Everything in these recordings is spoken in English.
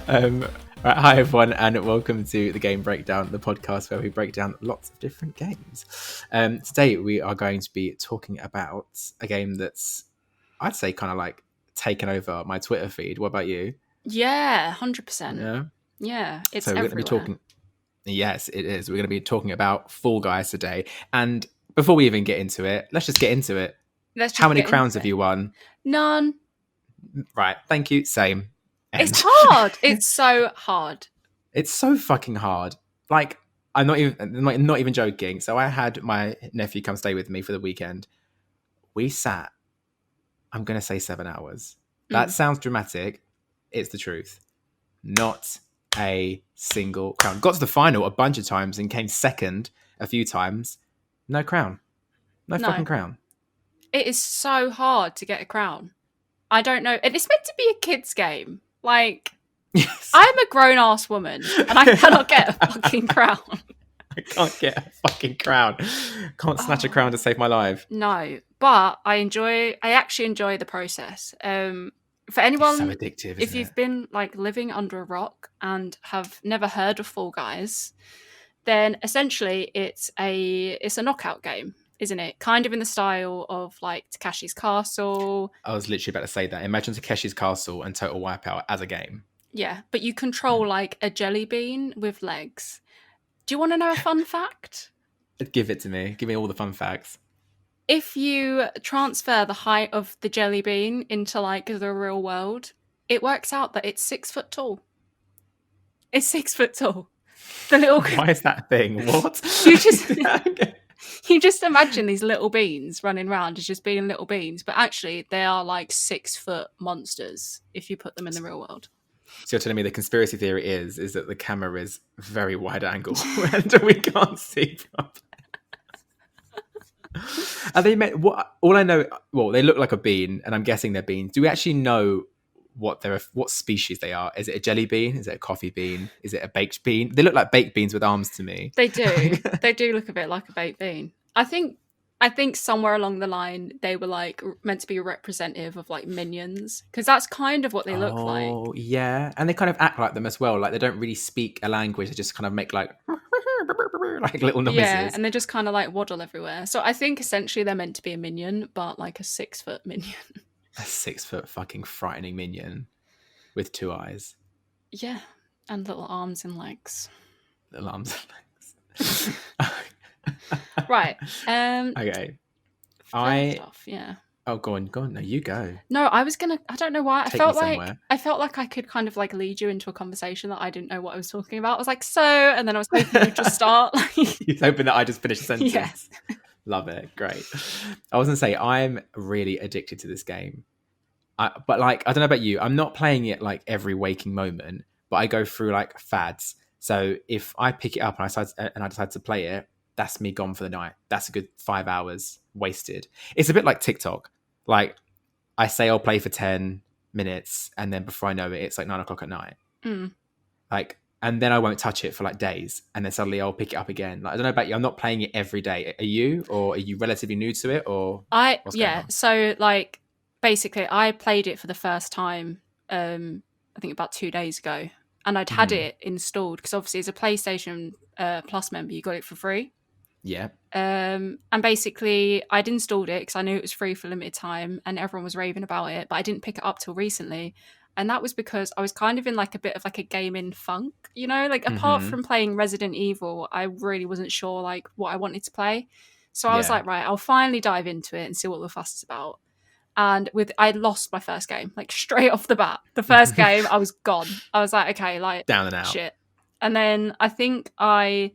um, right, hi everyone, and welcome to the Game Breakdown, the podcast where we break down lots of different games. Today we are going to be talking about a game that's, I'd say, kind of like taken over my Twitter feed. What about you? Yeah, 100%. Yeah. Yeah, it's So we're everywhere. going to be talking. Yes, it is. We're going to be talking about Fall Guys today. And before we even get into it, let's just get into it. How many crowns have you won? None. Right. Thank you. Same. End. It's hard. It's so hard. It's so fucking hard. Like, I'm not even joking. So I had my nephew come stay with me for the weekend. We sat, I'm going to say 7 hours. That sounds dramatic. It's the truth. Not a single crown. Got to the final a bunch of times and came second a few times. No crown. No fucking crown. It is so hard to get a crown. I don't know. And it's meant to be a kid's game. Like, yes. I'm a grown-ass woman and I cannot get a fucking crown. I can't get a fucking crown. Can't snatch a crown to save my life. No, but I actually enjoy the process. For anyone, it's so addictive, if you've been like living under a rock and have never heard of Fall Guys, then essentially it's a knockout game, isn't it? Kind of in the style of like Takeshi's Castle. I was literally about to say that. Imagine Takeshi's Castle and Total Wipeout as a game. Yeah, but you control like a jelly bean with legs. Do you want to know a fun fact? Give it to me. Give me all the fun facts. If you transfer the height of the jelly bean into like the real world, it works out that it's 6 foot tall. It's 6 foot tall. The little. Why is that a thing? What? You just imagine these little beans running around as just being little beans, but actually they are like 6 foot monsters if you put them in the real world. So you're telling me the conspiracy theory is that the camera is very wide angle and we can't see properly. Are they meant? What? All I know, well, they look like a bean, and I'm guessing they're beans. Do we actually know what species they are? Is it a jelly bean? Is it a coffee bean? Is it a baked bean? They look like baked beans with arms to me. They do. They do look a bit like a baked bean. I think somewhere along the line they were like meant to be representative of like minions, because that's kind of what they look like. Oh yeah, and they kind of act like them as well. Like they don't really speak a language; they just kind of make like little noises. Yeah, and they just kind of like waddle everywhere. So I think essentially they're meant to be a minion, but like a 6 foot minion. A 6 foot fucking frightening minion with 2 eyes. Yeah, and little arms and legs. Little arms and legs. Right. Okay. Yeah. Oh, go on. No, you go. No, I don't know why. Take I felt like I could kind of like lead you into a conversation that I didn't know what I was talking about. I was like, and then I was hoping you'd just start. You're hoping that I just finished a sentence. Yes. Love it. Great. I was going to say, I'm really addicted to this game. But like, I don't know about you. I'm not playing it like every waking moment, but I go through like fads. So if I pick it up and I decide to play it, that's me gone for the night. That's a good 5 hours wasted. It's a bit like TikTok. Like I say I'll play for 10 minutes and then before I know it, it's like 9 o'clock at night. Like, and then I won't touch it for like days. And then suddenly I'll pick it up again. Like, I don't know about you. I'm not playing it every day. Are you, or are you relatively new to it, or? So like basically I played it for the first time, I think about 2 days ago, and I'd had it installed because obviously as a PlayStation Plus member, you got it for free. Yeah. And basically I'd installed it because I knew it was free for limited time and everyone was raving about it, but I didn't pick it up till recently. And that was because I was kind of in like a bit of like a gaming funk, you know, like apart from playing Resident Evil, I really wasn't sure like what I wanted to play. So I was like, right, I'll finally dive into it and see what the fuss is about. And I lost my first game, like straight off the bat. The first game, I was gone. I was like, okay, like down and out. Shit. And then I think I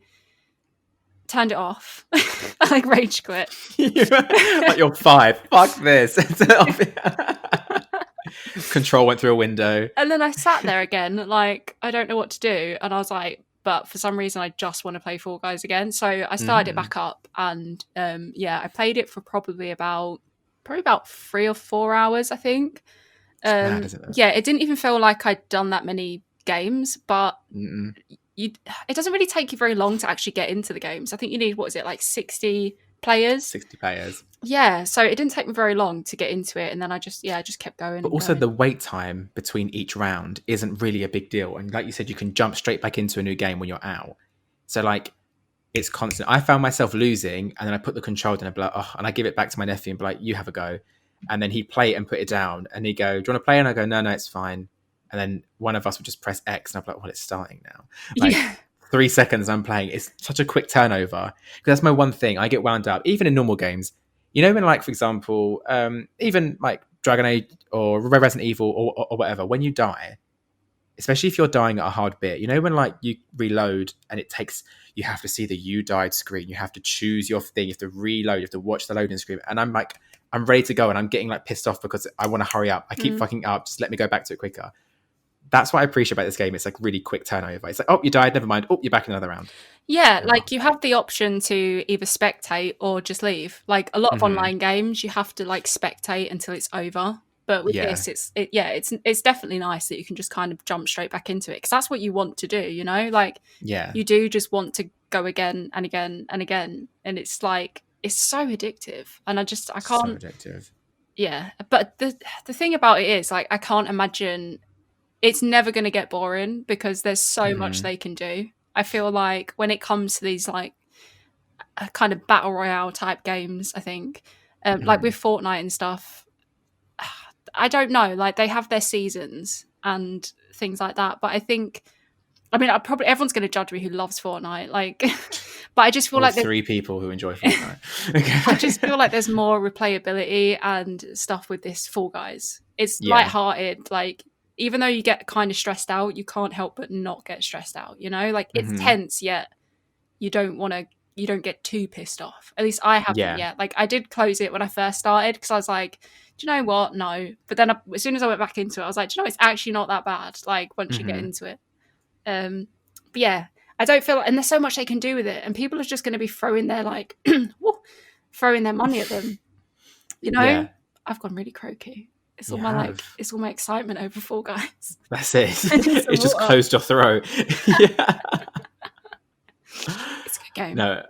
turned it off. I like rage quit. Like you're 5. Fuck this. Control went through a window. And then I sat there again, like, I don't know what to do. And I was like, but for some reason, I just want to play Fall Guys again. So I started it back up. And I played it for probably about 3 or 4 hours, I think. Mad, isn't it? Yeah, it didn't even feel like I'd done that many games, but it doesn't really take you very long to actually get into the games. I think you need, 60 players. 60 players. Yeah, so it didn't take me very long to get into it, and then I just kept going But and also going. the wait time between each round isn't really a big deal. And like you said, you can jump straight back into a new game when you're out. So like it's constant. I found myself losing, and then I put the controller down and be like, oh, and I give it back to my nephew and be like, you have a go. And then he'd play it and put it down, and he'd go, do you want to play? And I go, no, it's fine. And then one of us would just press X, and I'm like, well, it's starting now. Like Yeah. 3 seconds I'm playing. It's such a quick turnover. Because that's my one thing. I get wound up, even in normal games. You know, when like, for example, even like Dragon Age or Resident Evil or whatever, when you die, especially if you're dying at a hard bit, you know, when like you reload and you have to see the you died screen, you have to choose your thing, you have to reload, you have to watch the loading screen. And I'm like, I'm ready to go and I'm getting like pissed off because I want to hurry up. I keep fucking up. Just let me go back to it quicker. That's what I appreciate about this game. It's like really quick turnover. It's like, oh, you died, never mind. Oh, you're back in another round. Yeah, like you have the option to either spectate or just leave. Like a lot of online games, you have to like spectate until it's over. But with this, it's definitely nice that you can just kind of jump straight back into it because that's what you want to do, you know? Like you do just want to go again and again and again, and it's like it's so addictive, and I can't. So addictive. Yeah, but the thing about it is like I can't imagine it's never going to get boring because there's so much they can do. I feel like when it comes to these like kind of battle royale type games, I think like with Fortnite and stuff, I don't know, like they have their seasons and things like that. But I mean, everyone's going to judge me who loves Fortnite, like, but I just feel like 3 people who enjoy Fortnite. Okay. I just feel like there's more replayability and stuff with this Fall Guys. It's lighthearted, like. Even though you get kind of stressed out, you can't help but not get stressed out, you know? Like, it's tense, yet you don't get too pissed off. At least I haven't yet. Like, I did close it when I first started because I was like, do you know what? No. But then as soon as I went back into it, I was like, do you know, it's actually not that bad, like, once you get into it. But yeah, I don't feel like, and there's so much they can do with it, and people are just going to be throwing their, like, throwing their money at them. You know? Yeah. I've gone really croaky. It's all it's all my excitement over Fall Guys. That's it. It's just closed your throat. Yeah. It's a good game. No,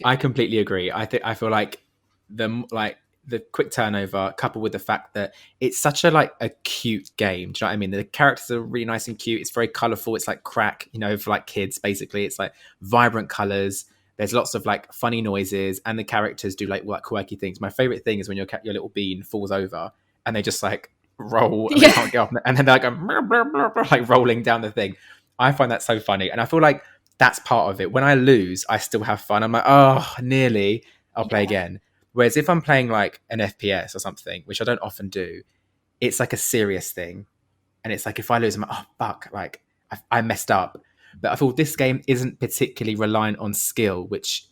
I completely agree. I feel like the quick turnover coupled with the fact that it's such a cute game. Do you know what I mean? The characters are really nice and cute. It's very colourful. It's like crack, you know, for like kids, basically. It's like vibrant colours. There's lots of like funny noises, and the characters do like quirky things. My favourite thing is when your little bean falls over and they just like roll and they can't get off, and then they're like like rolling down the thing. I find that so funny, and I feel like that's part of it. When I lose, I still have fun. I'm like, oh, nearly, I'll play again. Whereas if I'm playing like an FPS or something, which I don't often do, it's like a serious thing, and it's like if I lose, I'm like, oh fuck, like I messed up. But I feel this game isn't particularly reliant on skill, which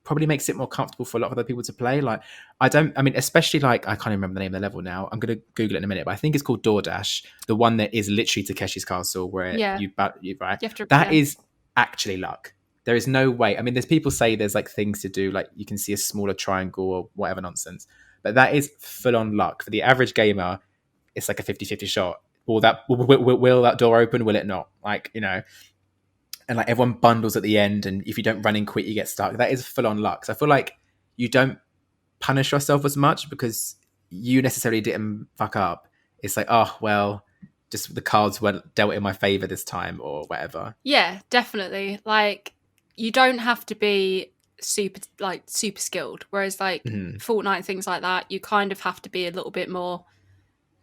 probably makes it more comfortable for a lot of other people to play. Like, especially like, I can't remember the name of the level now. I'm going to Google it in a minute, but I think it's called DoorDash, the one that is literally Takeshi's Castle, where you right? That is actually luck. There is no way. I mean, there's people say there's like things to do, like you can see a smaller triangle or whatever nonsense, but that is full on luck. For the average gamer, it's like a 50-50 shot. Will that door open? Will it not? Like, you know, and like everyone bundles at the end, and if you don't run in quick, you get stuck. That is full on luck. So I feel like you don't punish yourself as much because you necessarily didn't fuck up. It's like, oh, well, just the cards weren't dealt in my favor this time or whatever. Yeah, definitely. Like, you don't have to be super skilled. Whereas like Fortnite, things like that, you kind of have to be a little bit more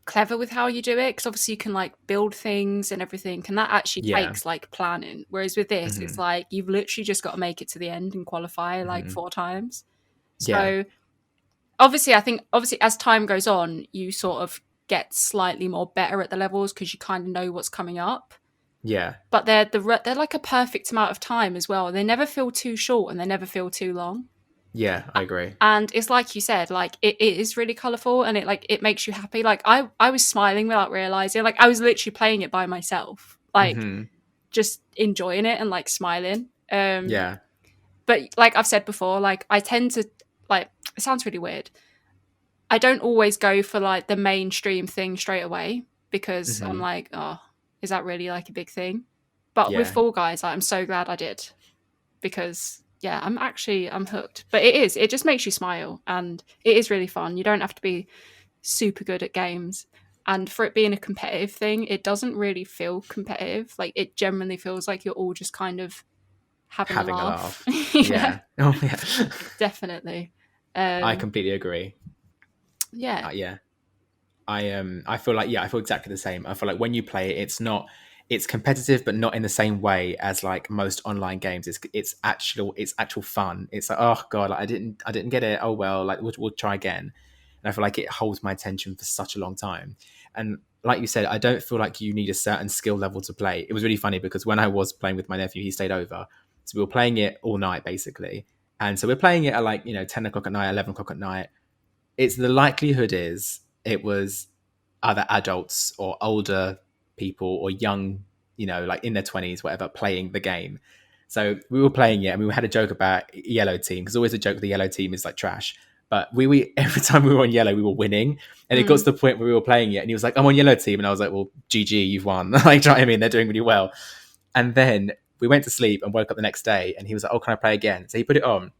clever with how you do it, because obviously you can like build things and everything, and that actually takes like planning. Whereas with this, it's like you've literally just got to make it to the end and qualify like 4 times. So obviously as time goes on, you sort of get slightly more better at the levels because you kind of know what's coming up. Yeah, but they're like a perfect amount of time as well. They never feel too short and they never feel too long. Yeah, I agree. And it's like you said, like it is really colourful, and it makes you happy. Like I was smiling without realising. Like I was literally playing it by myself, like just enjoying it and like smiling. Yeah. But like I've said before, like I tend to, like, it sounds really weird, I don't always go for like the mainstream thing straight away because I'm like, oh, is that really like a big thing? But with Fall Guys, like, I'm so glad I did, because yeah, I'm hooked. But it just makes you smile, and it is really fun. You don't have to be super good at games. And for it being a competitive thing, it doesn't really feel competitive. Like, it genuinely feels like you're all just kind of having a Having a laugh. laugh. Yeah, Yeah. Oh yeah. definitely. I completely agree. Yeah. Yeah. I feel like, yeah, I feel exactly the same. I feel like when you play it, it's competitive, but not in the same way as like most online games. It's actual fun. It's like, oh god, like, I didn't get it. Oh well, like we'll try again. And I feel like it holds my attention for such a long time. And like you said, I don't feel like you need a certain skill level to play. It was really funny because when I was playing with my nephew, he stayed over, so we were playing it all night basically. And so we're playing it at like 10 o'clock at night, 11 o'clock at night. It's the likelihood is it was other adults or older people or young, like in their 20s, whatever, playing the game. So we were playing it and we had a joke about yellow team, because always a joke the yellow team is like trash. But we every time we were on yellow, we were winning. And it got to the point where we were playing it and he was like, I'm on yellow team. And I was like, well, GG, you've won. Like, do you know what I mean? They're doing really well. And then we went to sleep and woke up the next day and he was like, oh, can I play again? So he put it on.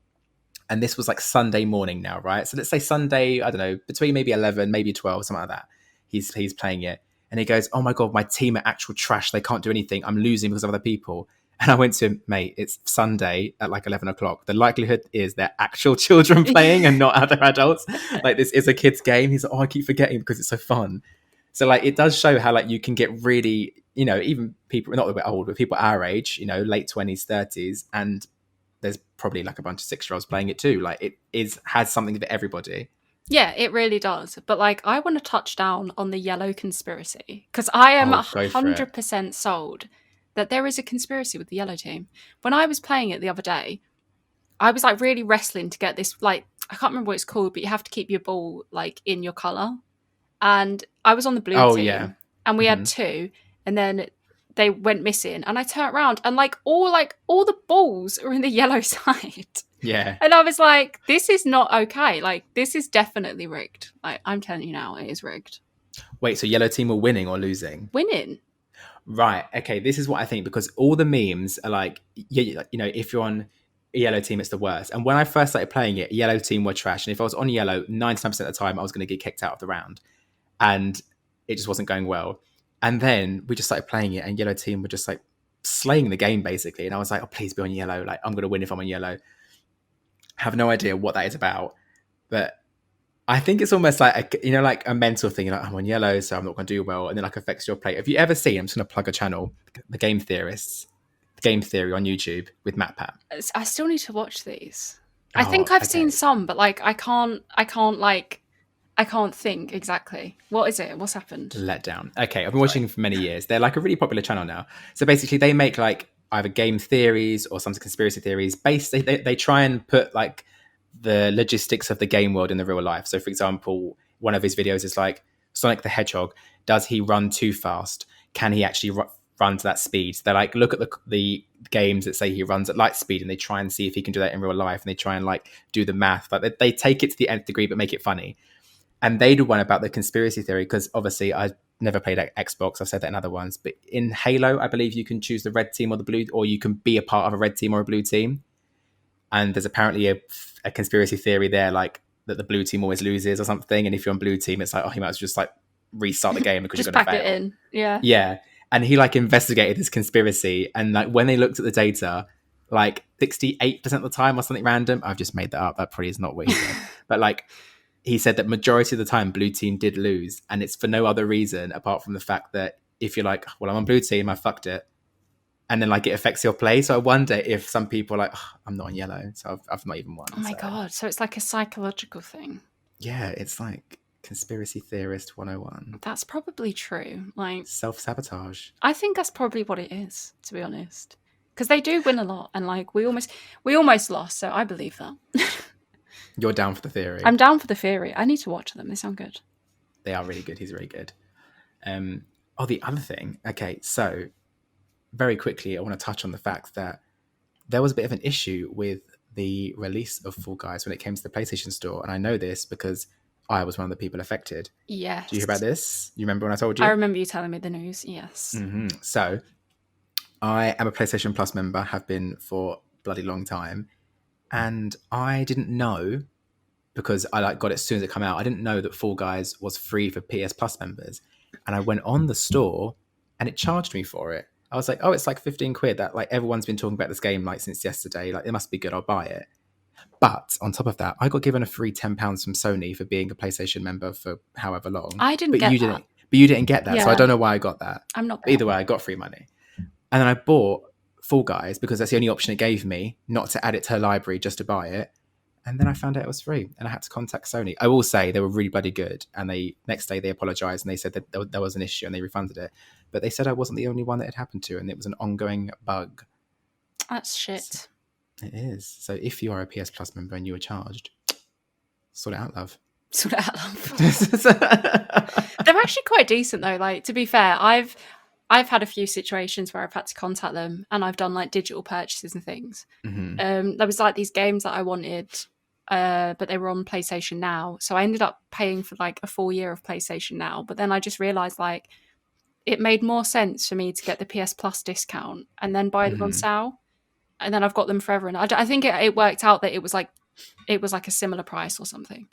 And this was like Sunday morning now, right? So let's say Sunday, I don't know, between maybe 11, maybe 12, something like that. He's playing it. And he goes, oh my God, my team are actual trash. They can't do anything. I'm losing because of other people. And I went to him, mate, it's Sunday at like 11 o'clock. The likelihood is they're actual children playing and not other adults. Like, this is a kid's game. He's like, oh, I keep forgetting because it's so fun. So like, it does show how like you can get really, even people, not a bit old, but people our age, late 20s, 30s, and there's probably like a bunch of 6-year-olds playing it too. Like, has something for everybody. Yeah, it really does. But like, I want to touch down on the yellow conspiracy, because I am Oh, go for it. 100% sold that there is a conspiracy with the yellow team. When I was playing it the other day, I was like really wrestling to get this, like, I can't remember what it's called, but you have to keep your ball like in your colour. And I was on the blue Oh team, yeah. and we had two, and then they went missing, and I turned around and like all the balls are in the yellow side. Yeah. And I was like, this is not okay. Like, this is definitely rigged. Like, I'm telling you now, it is rigged. Wait, so yellow team were winning or losing? Winning. Right. Okay. This is what I think, because all the memes are like, if you're on a yellow team, it's the worst. And when I first started playing it, yellow team were trash. And if I was on yellow, 99% of the time, I was going to get kicked out of the round. And it just wasn't going well. And then we just started playing it, and yellow team were just like slaying the game basically. And I was like, oh, please be on yellow. Like, I'm going to win if I'm on yellow. Have no idea what that is about. But I think it's almost like like a mental thing. You're like, I'm on yellow, so I'm not going to do well, and then like affects your play. Have you ever seen? I'm just going to plug a channel, the Game Theorists, Game Theory on YouTube with Matt Pat. I still need to watch these. I Oh, think I've okay. seen some, but like, I can't think exactly. What is it? What's happened? Let down. Okay, I've been watching for many years. They're like a really popular channel now. So basically, they make like either game theories or some conspiracy theories. They try and put like the logistics of the game world in the real life. So, for example, one of his videos is like, Sonic the Hedgehog, does he run too fast? Can he actually run to that speed? So they like look at the games that say he runs at light speed, and they try and see if he can do that in real life, and they try and like do the math. Like, they take it to the nth degree but make it funny. And they do one about the conspiracy theory, because obviously I never played Xbox. I've said that in other ones, but in Halo, I believe you can choose the red team or the blue, or you can be a part of a red team or a blue team. And there's apparently a conspiracy theory there, like that the blue team always loses or something. And if you're on blue team, it's like, oh, he might as well just like restart the game because Just you're going to pack fail. it in. Yeah. Yeah. And he like investigated this conspiracy. And like when they looked at the data, like 68% of the time or something random, I've just made that up. That probably is not what he said. But like, he said that majority of the time blue team did lose. And it's for no other reason apart from the fact that if you're like, well, I'm on blue team, I fucked it. And then like it affects your play. So I wonder if some people are like, oh, I'm not on yellow, so I've not even won. Oh my God. So it's like a psychological thing. Yeah, it's like conspiracy theorist 101. That's probably true. Like, self-sabotage. I think that's probably what it is, to be honest. Because they do win a lot, and like we almost lost, so I believe that. You're down for the theory. I'm down for the theory. I need to watch them. They sound good. They are really good. He's really good. The other thing. Okay, so very quickly, I want to touch on the fact that there was a bit of an issue with the release of Fall Guys when it came to the PlayStation Store. And I know this because I was one of the people affected. Yes. Do you hear about this? You remember when I told you? I remember you telling me the news, yes. Mm-hmm. So I am a PlayStation Plus member, have been for a bloody long time. and I didn't know, because I like got it as soon as it came out. I didn't know that Fall Guys was free for PS Plus members, and I went on the store, and it charged me for it. I was like, oh, it's like 15 quid. That like everyone's been talking about this game like since yesterday. Like it must be good. I'll buy it. But on top of that, I got given a free £10 from Sony for being a PlayStation member for however long. I didn't but get you that. didn't. But you didn't get that, so I Yeah. don't know why I got that. I'm not. But either way, I got free money, and then I bought Fall Guys because that's the only option it gave me, not to add it to her library, just to buy it. And then I found out it was free, and I had to contact Sony. I will say they were really bloody good, and they next day they apologized and they said that there was an issue and they refunded it. But they said I wasn't the only one that it happened to, and it was an ongoing bug. That's shit. It is. So if you are a PS Plus member and you were charged, sort it out, love. Sort of love. They're actually quite decent though. Like, to be fair, I've had a few situations where I've had to contact them, and I've done like digital purchases and things. Mm-hmm. There was like these games that I wanted, but they were on PlayStation Now, so I ended up paying for like a full year of PlayStation Now. But then I just realised like it made more sense for me to get the PS Plus discount and then buy them on sale, and then I've got them forever. And I think it worked out that it was like a similar price or something.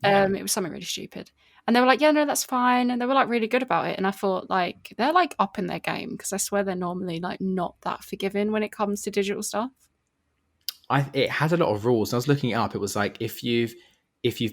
Yeah. It was something really stupid. And they were like, yeah, no, that's fine. And they were like really good about it. And I thought like, they're like up in their game, because I swear they're normally like not that forgiving when it comes to digital stuff. It had a lot of rules. And I was looking it up. It was like, if you've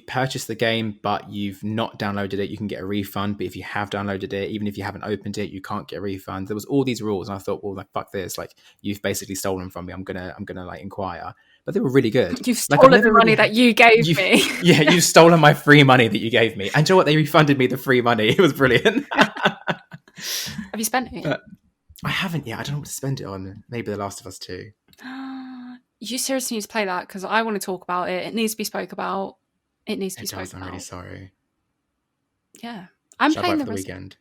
purchased the game but you've not downloaded it, you can get a refund. But if you have downloaded it, even if you haven't opened it, you can't get a refund. There was all these rules, and I thought, well, like, fuck this. Like, you've basically stolen from me. I'm gonna like inquire. But they were really good. You've stolen like, the money that you gave me. Yeah, you've stolen my free money that you gave me. And you know what? They refunded me the free money. It was brilliant. Have you spent it? I haven't yet. I don't know what to spend it on. Maybe The Last of Us 2. You seriously need to play that, because I want to talk about it. It needs to be spoke about. It needs to be spoke I'm about. really sorry. Yeah. I'm Shall I playing buy it for the weekend.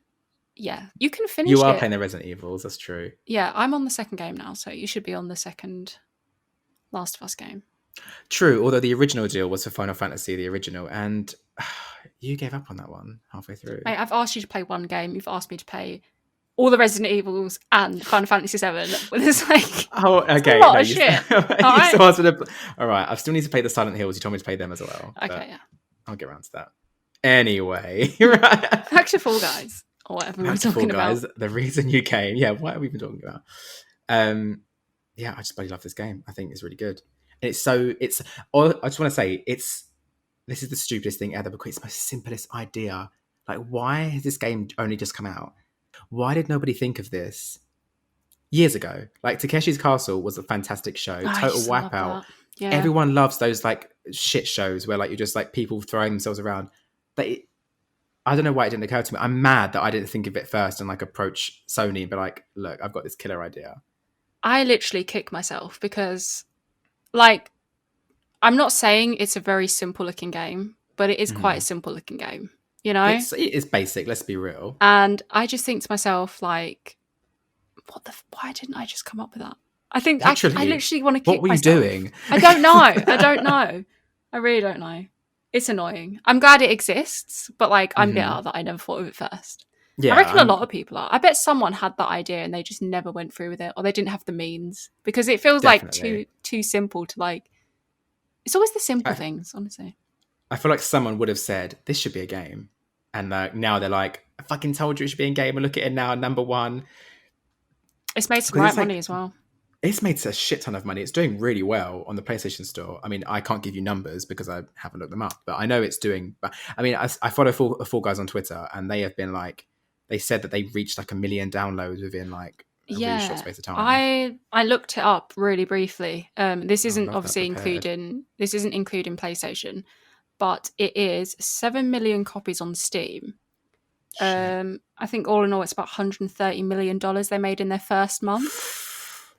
Yeah. You can finish You are it. playing the Resident Evils, that's true. Yeah, I'm on the second game now, so you should be on the second Last of Us game. True, although the original deal was for Final Fantasy, the original, and you gave up on that one halfway through. Mate, I've asked you to play one game. You've asked me to play all the Resident Evils and Final Fantasy VII. It's like, oh, okay. a lot of shit. All right, I still need to play the Silent Hills. You told me to play them as well. Okay, yeah. I'll get around to that. Anyway, right. Back to Fall Guys, or whatever we were talking about. The reason you came. Yeah, what have we been talking about? Yeah, I just bloody love this game. I think it's really good. And I just want to say, this is the stupidest thing ever, because it's my simplest idea. Like, why has this game only just come out? Why did nobody think of this years ago? Like, Takeshi's Castle was a fantastic show. Total Wipeout. Yeah. Everyone loves those like shit shows where like you're just like people throwing themselves around. But I don't know why it didn't occur to me. I'm mad that I didn't think of it first and like approach Sony and be like, look, I've got this killer idea. I literally kick myself because, like, I'm not saying it's a very simple looking game, but it is quite a simple looking game, you know? It is basic, let's be real. And I just think to myself, like, why didn't I just come up with that? I think I literally want to kick myself. What were you doing? I don't know. I really don't know. It's annoying. I'm glad it exists, but like, I'm bitter that I never thought of it first. Yeah, I reckon a lot of people are. I bet someone had that idea and they just never went through with it, or they didn't have the means, because it feels like too simple to like. It's always the simple things, honestly. I feel like someone would have said this should be a game, and now they're like, I fucking told you it should be a game, and look at it now, number one. It's made some money as well. It's made a shit ton of money. It's doing really well on the PlayStation Store. I mean, I can't give you numbers because I haven't looked them up, but I know it's doing. But I mean, I follow Fall Guys on Twitter, and they have been like, they said that they reached like 1 million downloads within like a really short space of time. I looked it up really briefly. This isn't obviously including PlayStation, but it is 7 million copies on Steam. I think all in all, it's about $130 million they made in their first month.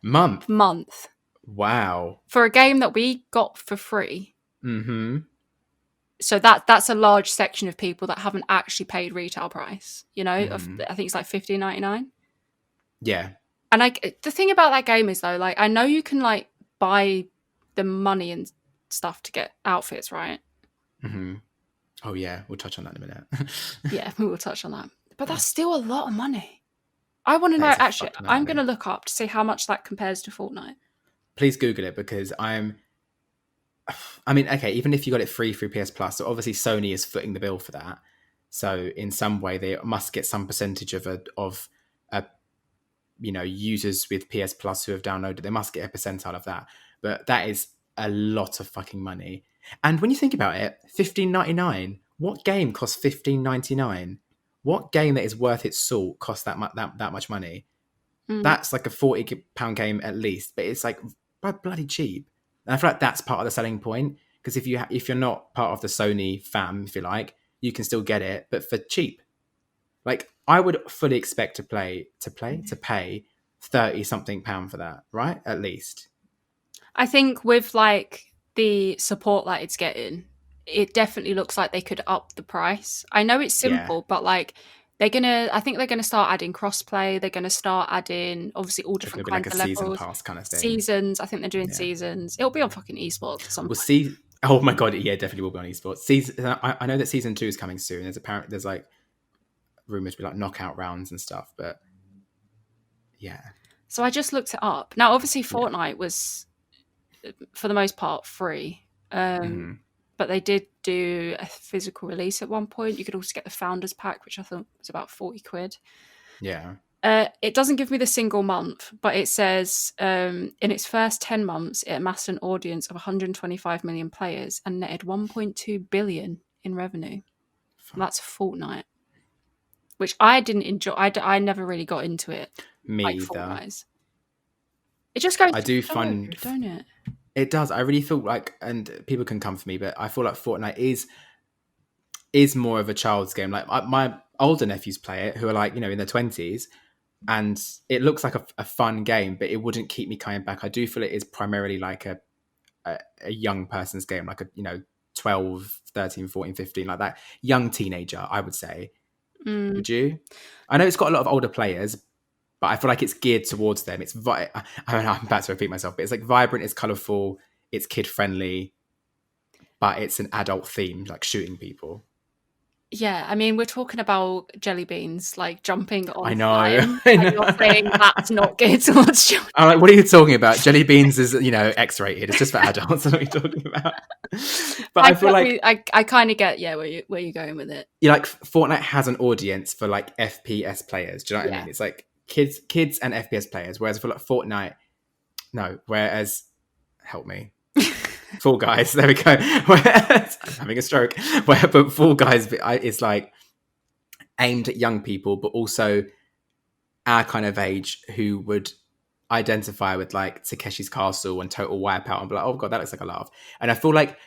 Month. Wow. For a game that we got for free. Mm-hmm. So that's a large section of people that haven't actually paid retail price. You know, I think it's like $15.99. Yeah. And the thing about that game is though, like, I know you can like buy the money and stuff to get outfits, right? Mm-hmm. Oh yeah, we'll touch on that in a minute. Yeah, we will touch on that. But that's still a lot of money. I want to know, actually, I'm going to look up to see how much that compares to Fortnite. Please Google it, because I'm I mean, okay, even if you got it free through PS Plus, so obviously Sony is footing the bill for that. So in some way, they must get some percentage of a users with PS Plus who have downloaded. They must get a percentile of that. But that is a lot of fucking money. And when you think about it, $15.99. What game costs $15.99? What game that is worth its salt costs that much money? That's like a £40 game at least, but it's like bloody cheap. And I feel like that's part of the selling point, because if you're not part of the Sony fam, if you like, you can still get it, but for cheap. Like, I would fully expect to pay 30 something pound for that, right? At least. I think with like the support that it's getting, it definitely looks like they could up the price. I know it's simple, but like I think they're gonna start adding crossplay. They're gonna start adding obviously all different Be kinds like of a season levels, pass kind of thing. seasons. I think they're doing seasons. It'll be on fucking esports or something. We'll see. Oh my god, yeah, definitely will be on esports. I know that season 2 is coming soon. There's like rumored to be like knockout rounds and stuff, but yeah. So I just looked it up. Now, obviously, Fortnite was, for the most part, free. But they did do a physical release at one point. You could also get the Founders Pack, which I thought was about 40 quid. Yeah. It doesn't give me the single month, but it says in its first 10 months, it amassed an audience of 125 million players and netted 1.2 billion in revenue. That's Fortnite, which I didn't enjoy. I never really got into it. Me like either. Fortnite. It just goes. I do find, don't it? It does. I really feel like, and people can come for me, but I feel like Fortnite is more of a child's game. Like my older nephews play it, who are like, in their 20s, and it looks like a fun game, but it wouldn't keep me coming back. I do feel it is primarily like a young person's game, like a 12, 13, 14, 15, like that young teenager, I would say. Would you? I know it's got a lot of older players, but I feel like it's geared towards them. I'm about to repeat myself, but it's like vibrant, it's colourful, it's kid-friendly, but it's an adult theme, like shooting people. Yeah, I mean, we're talking about jelly beans, like jumping on. I know. And you're saying that's not geared towards children. I'm like, what are you talking about? Jelly beans is, X-rated. It's just for adults. What are you talking about? But I feel like I kind of get where you're going with it. Yeah, like Fortnite has an audience for like FPS players. Do you know what I mean? It's like kids and FPS players. Whereas I feel like Fortnite, no. Whereas, help me. Fall Guys, there we go. I'm having a stroke. But Fall Guys is like aimed at young people, but also our kind of age who would identify with like Takeshi's Castle and Total Wipeout and be like, oh god, that looks like a laugh. And I feel like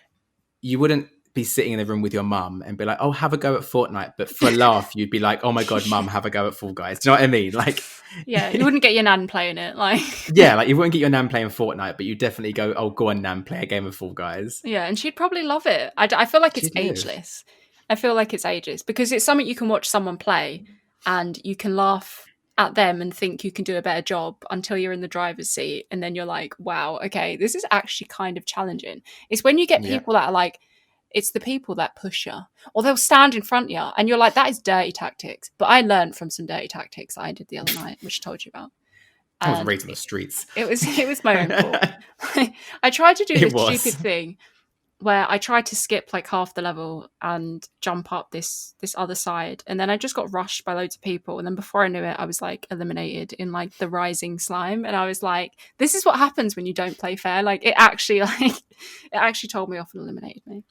you wouldn't be sitting in the room with your mum and be like, oh, have a go at Fortnite, but for a laugh you'd be like, oh my god, mum, have a go at Fall Guys. Do you know what I mean? Like, yeah, you wouldn't get your nan playing it, like yeah, like you wouldn't get your nan playing Fortnite, but you definitely go, oh, go on, nan, play a game of Fall Guys. Yeah, and she'd probably love it. I feel like it's ageless. I feel like it's ageless because it's something you can watch someone play and you can laugh at them and think you can do a better job until you're in the driver's seat, and then you're like, wow, okay, this is actually kind of challenging. It's when you get people that are like, it's the people that push you, or they'll stand in front of you and you're like, that is dirty tactics. But I learned from some dirty tactics that I did the other night, which I told you about. I was raised on the streets. It was my own fault. I tried to do this stupid thing where I tried to skip like half the level and jump up this other side, and then I just got rushed by loads of people, and then before I knew it I was like eliminated in like the rising slime, and I was like, this is what happens when you don't play fair. Like it actually told me off and eliminated me.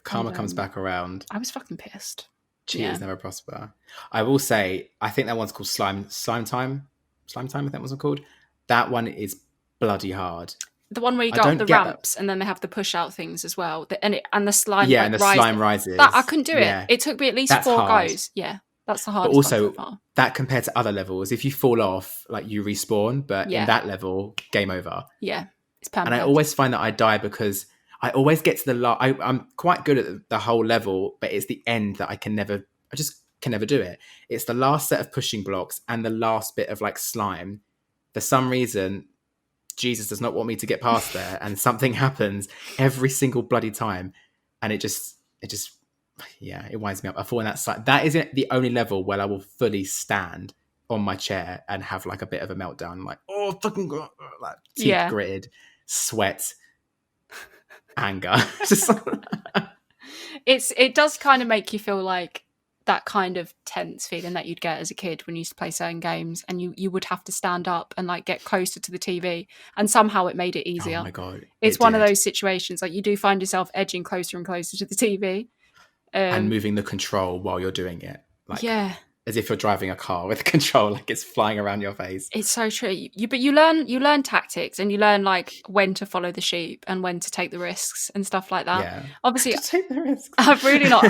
Karma comes back around. I was fucking pissed. Cheaters never prosper. I will say, I think that one's called Slime Time, I think it was called. That one is bloody hard. The one where you go up the ramps and then they have the push out things as well. And the slime slime rises. That, I couldn't do it. It took me at least 4 goes. Yeah, that's the hardest. But also, so far. That compared to other levels, if you fall off, like you respawn, but in that level, game over. Yeah, it's permanent. And I always find that I die because I always get to the last. I'm quite good at the whole level, but it's the end that I just can never do it. It's the last set of pushing blocks and the last bit of like slime. For some reason, Jesus does not want me to get past there, and something happens every single bloody time, and it winds me up. I fall in that slide. That isn't the only level where I will fully stand on my chair and have like a bit of a meltdown, like, oh fucking god, like teeth gritted, sweat. anger. Just It does kind of make you feel like that kind of tense feeling that you'd get as a kid when you used to play certain games, and you would have to stand up and like get closer to the TV, and somehow it made it oh easier. my god, It's it one of did. those situations like you do find yourself edging closer and closer to the TV. And moving the control while you're doing it, like Yeah, as if you're driving a car with control, like it's flying around your face. it's so true. But you learn tactics, and you learn like when to follow the sheep and when to take the risks and stuff like that. Yeah, Obviously, just take the risks. I've really not.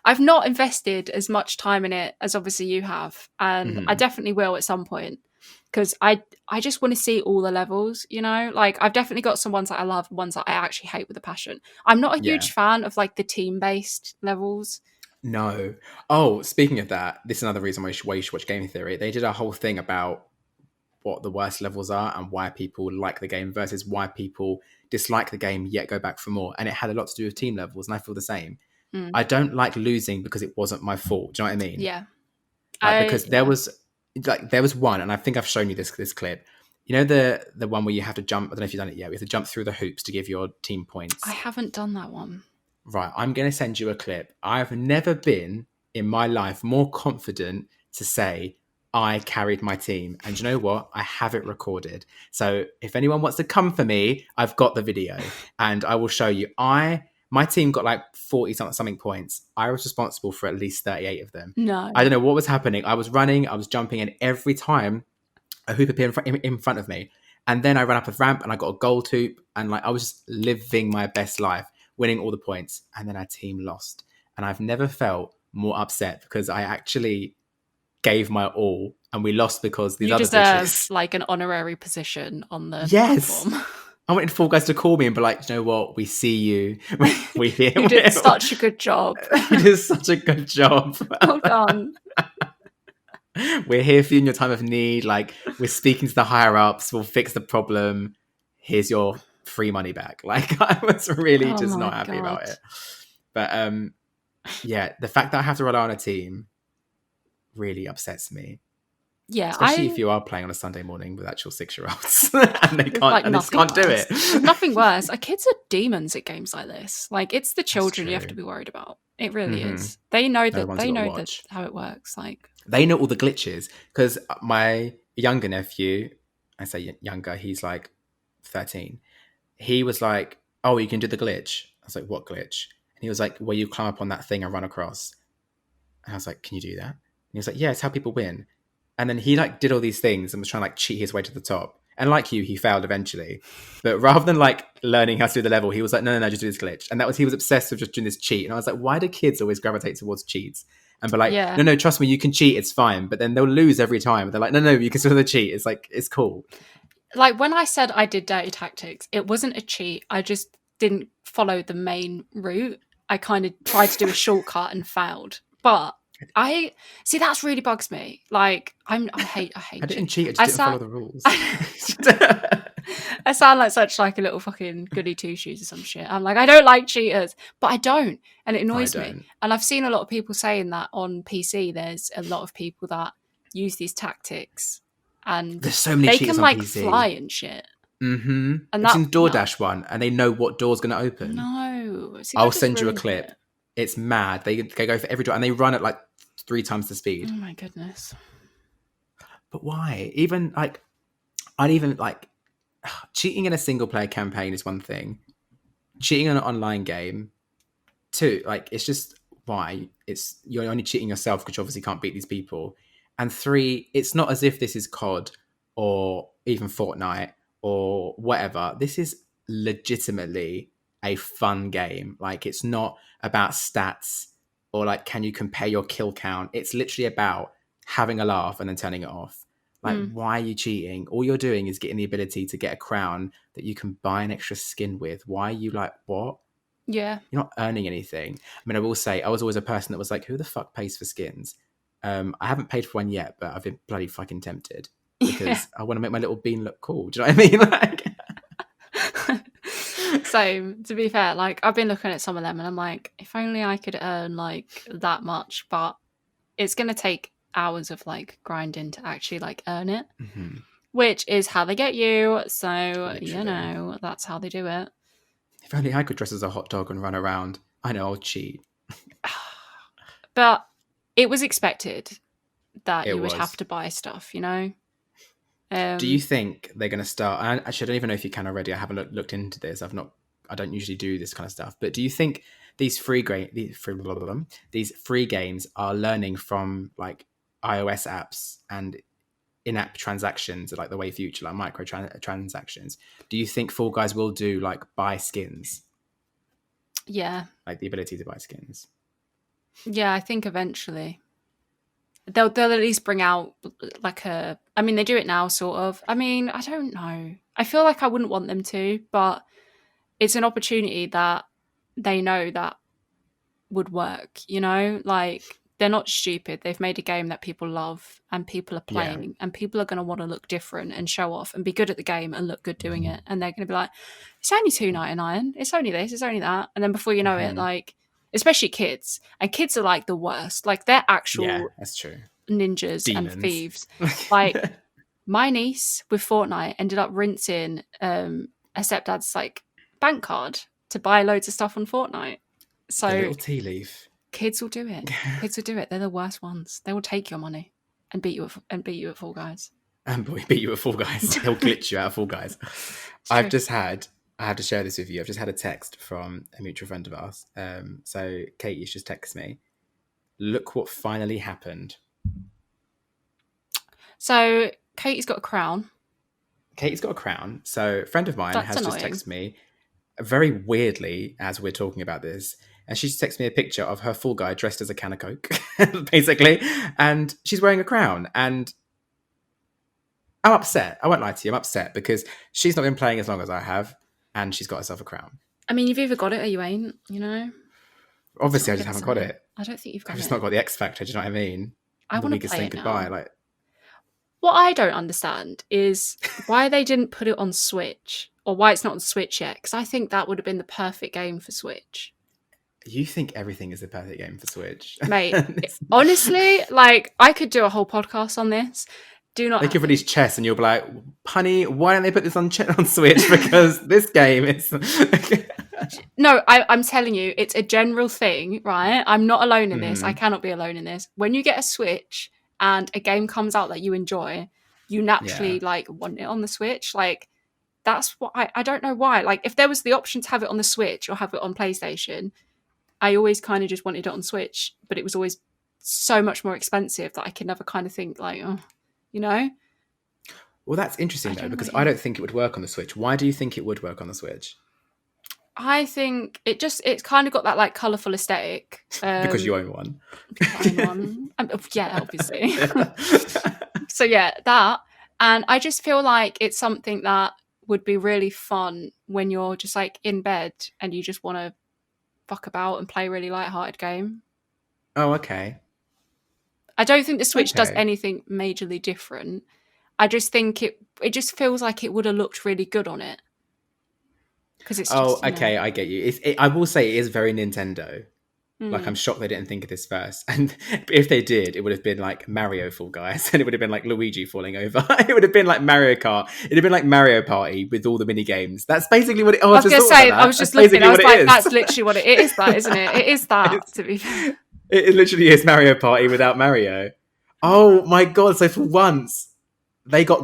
I've not invested as much time in it as obviously you have, and I definitely will at some point, because I just want to see all the levels. You know, like I've definitely got some ones that I love, ones that I actually hate with a passion. I'm not a Yeah. huge fan of like the team based levels. No. Oh, speaking of that, this is another reason why you should watch Game Theory. They did a whole thing about what the worst levels are and why people like the game versus why people dislike the game yet go back for more. And it had a lot to do with team levels, and I feel the same. I don't like losing because it wasn't my fault. Do you know what I mean? Yeah, Like, because there was one, and I think I've shown you this clip. You know the one where you have to jump. I don't know if you've done it yet. We have to jump through the hoops to give your team points. I haven't done that one. Right, I'm going to send you a clip. I've never been in my life more confident to say I carried my team. And you know what? I have it recorded. So if anyone wants to come for me, I've got the video and I will show you. My team got like 40 something points. I was responsible for at least 38 of them. No, I don't know what was happening. I was running, I was jumping, and every time a hoop appeared in front of me. And then I ran up a ramp and I got a goal hoop, and like I was just living my best life, winning all the points, and then our team lost. And I've never felt more upset because I actually gave my all and we lost because these you other deserve bitches. like an honourary position on the Yes. platform. I wanted Fall Guys to call me and be like, you know what? We see you. We hear You did such a good job. You did such a good job. Well done. We're here for you in your time of need. Like, we're speaking to the higher ups. We'll fix the problem. Here's your free money back. Like, I was really just not happy about it. But yeah, the fact that I have to rely on a team really upsets me. Yeah, especially if you are playing on a Sunday morning with actual 6-year-olds and they just can't do it. There's nothing worse. Like, kids are demons at games like this. Like, it's the children you have true. to be worried about. It really is. They know No one's they gotta know watch. how it works. Like, they know all the glitches, because my younger nephew, I say younger, he's like 13. He was like, "Oh, you can do the glitch." I was like, "What glitch?" And he was like, "Where you climb up on that thing and run across." And I was like, "Can you do that?" And he was like, "Yeah, it's how people win." And then he like did all these things and was trying to like cheat his way to the top. And like you, he failed eventually. But rather than like learning how to do the level, he was like, no, just do this glitch. And he was obsessed with just doing this cheat. And I was like, why do kids always gravitate towards cheats? And be like, no, trust me, you can cheat, it's fine. But then they'll lose every time. They're like, no, you can still cheat. It's like, it's cool. Like, when I said I did dirty tactics, it wasn't a cheat. I just didn't follow the main route. I kind of tried to do a shortcut and failed. But I see, that's really bugs me. Like, I hate. I didn't cheat. I just didn't follow the rules. I sound like such like a little fucking goody two shoes or some shit. I'm like, I don't like cheaters, but I don't, and it annoys me. And I've seen a lot of people saying that on PC. There's a lot of people that use these tactics, and there's so many they cheaters can on like PC. fly and shit. Mm-hmm. And that's in DoorDash one, and they know what door's going to open. No, see, I'll send you a clip. It's mad. They go for every door, and they run at like 3 times the speed. Oh my goodness. But why? Even like, I'd even like, cheating in a single player campaign is one thing. Cheating in an online game, two, like, it's just, why? You're only cheating yourself because you obviously can't beat these people. And 3, it's not as if this is COD or even Fortnite or whatever. This is legitimately a fun game. Like, it's not about stats or like, can you compare your kill count? It's literally about having a laugh and then turning it off. Like, why are you cheating? All you're doing is getting the ability to get a crown that you can buy an extra skin with. Why are you like, what? Yeah. You're not earning anything. I mean, I will say, I was always a person that was like, who the fuck pays for skins? I haven't paid for one yet, but I've been bloody fucking tempted because I want to make my little bean look cool. Do you know what I mean? Like... So, to be fair, like, I've been looking at some of them and I'm like, if only I could earn like that much, but it's going to take hours of like grinding to actually like earn it, which is how they get you. So, you know, that's how they do it. If only I could dress as a hot dog and run around. I know, I'll cheat. But it was expected that It you would was. have to buy stuff, you know? Do you think they're going to start? And actually, I don't even know if you can already. I haven't looked into this. I don't usually do this kind of stuff. But do you think these these free games are learning from like iOS apps and in-app transactions, like the way future, like micro transactions? Do you think Fall Guys will do like buy skins? Yeah. Like the ability to buy skins? Yeah, I think eventually. They'll at least bring out like a... I mean, they do it now, sort of. I mean, I don't know. I feel like I wouldn't want them to, but it's an opportunity that they know that would work, you know? Like, they're not stupid. They've made a game that people love and people are playing, and people are going to want to look different and show off and be good at the game and look good doing it. And they're going to be like, it's only $2.99. It's only this, it's only that. And then before you know it, like, especially kids. And kids are like the worst. Like, they're actual that's true. ninjas Demons. and thieves. Like, my niece with Fortnite ended up rinsing her stepdad's like bank card to buy loads of stuff on Fortnite. So the little tea leaf. Kids will do it. Kids will do it. They're the worst ones. They will take your money and beat you at Fall Guys. And boy, beat you at Fall Guys. He'll glitch you out of Fall Guys. I have to share this with you. I've just had a text from a mutual friend of ours. So Katie's just texted me. Look what finally happened. So Katie's got a crown. So a friend of mine has just texted me very weirdly as we're talking about this. And she just texted me a picture of her Fall Guy dressed as a can of Coke, basically. And she's wearing a crown. And I'm upset. I won't lie to you. I'm upset because she's not been playing as long as I have. And she's got herself a crown. I mean, you've either got it or you ain't, you know? Obviously, I just haven't got it. I don't think you've got it. I've just not got the X Factor. Do you know what I mean? I want to play it goodbye. now. Like, what I don't understand is why they didn't put it on Switch, or why it's not on Switch yet, because I think that would have been the perfect game for Switch. You think everything is the perfect game for Switch? Mate, honestly, like, I could do a whole podcast on this. Do not... They could release chess and you'll be like, honey, why don't they put this on Switch? Because this game is... No, I'm telling you, it's a general thing, right? I'm not alone in this. I cannot be alone in this. When you get a Switch and a game comes out that you enjoy, you naturally, like, want it on the Switch. Like, that's what I don't know why. Like, if there was the option to have it on the Switch or have it on PlayStation... I always kind of just wanted it on Switch, but it was always so much more expensive that I could never kind of think like, oh, you know? Well, that's interesting though, because I don't think it would work on the Switch. Why do you think it would work on the Switch? I think it's kind of got that like colourful aesthetic. Because you own one. I own one. Yeah, obviously. So yeah, that. And I just feel like it's something that would be really fun when you're just like in bed and you just want to fuck about and play a really light-hearted game. Oh, okay. I don't think the Switch does anything majorly different. I just think it just feels like it would have looked really good on it. Because it's just, okay, I get you. I will say it is very Nintendo. Like, I'm shocked they didn't think of this first. And if they did, it would have been like Mario Fall Guys, and it would have been like Luigi falling over. It would have been like Mario Kart. It'd have been like Mario Party with all the mini games. That's basically what it. Oh, I was going to say. I was just looking. I was like, that's literally what it is. That, isn't it? It is that. To be fair, it literally is Mario Party without Mario. Oh my god! So for once, they got.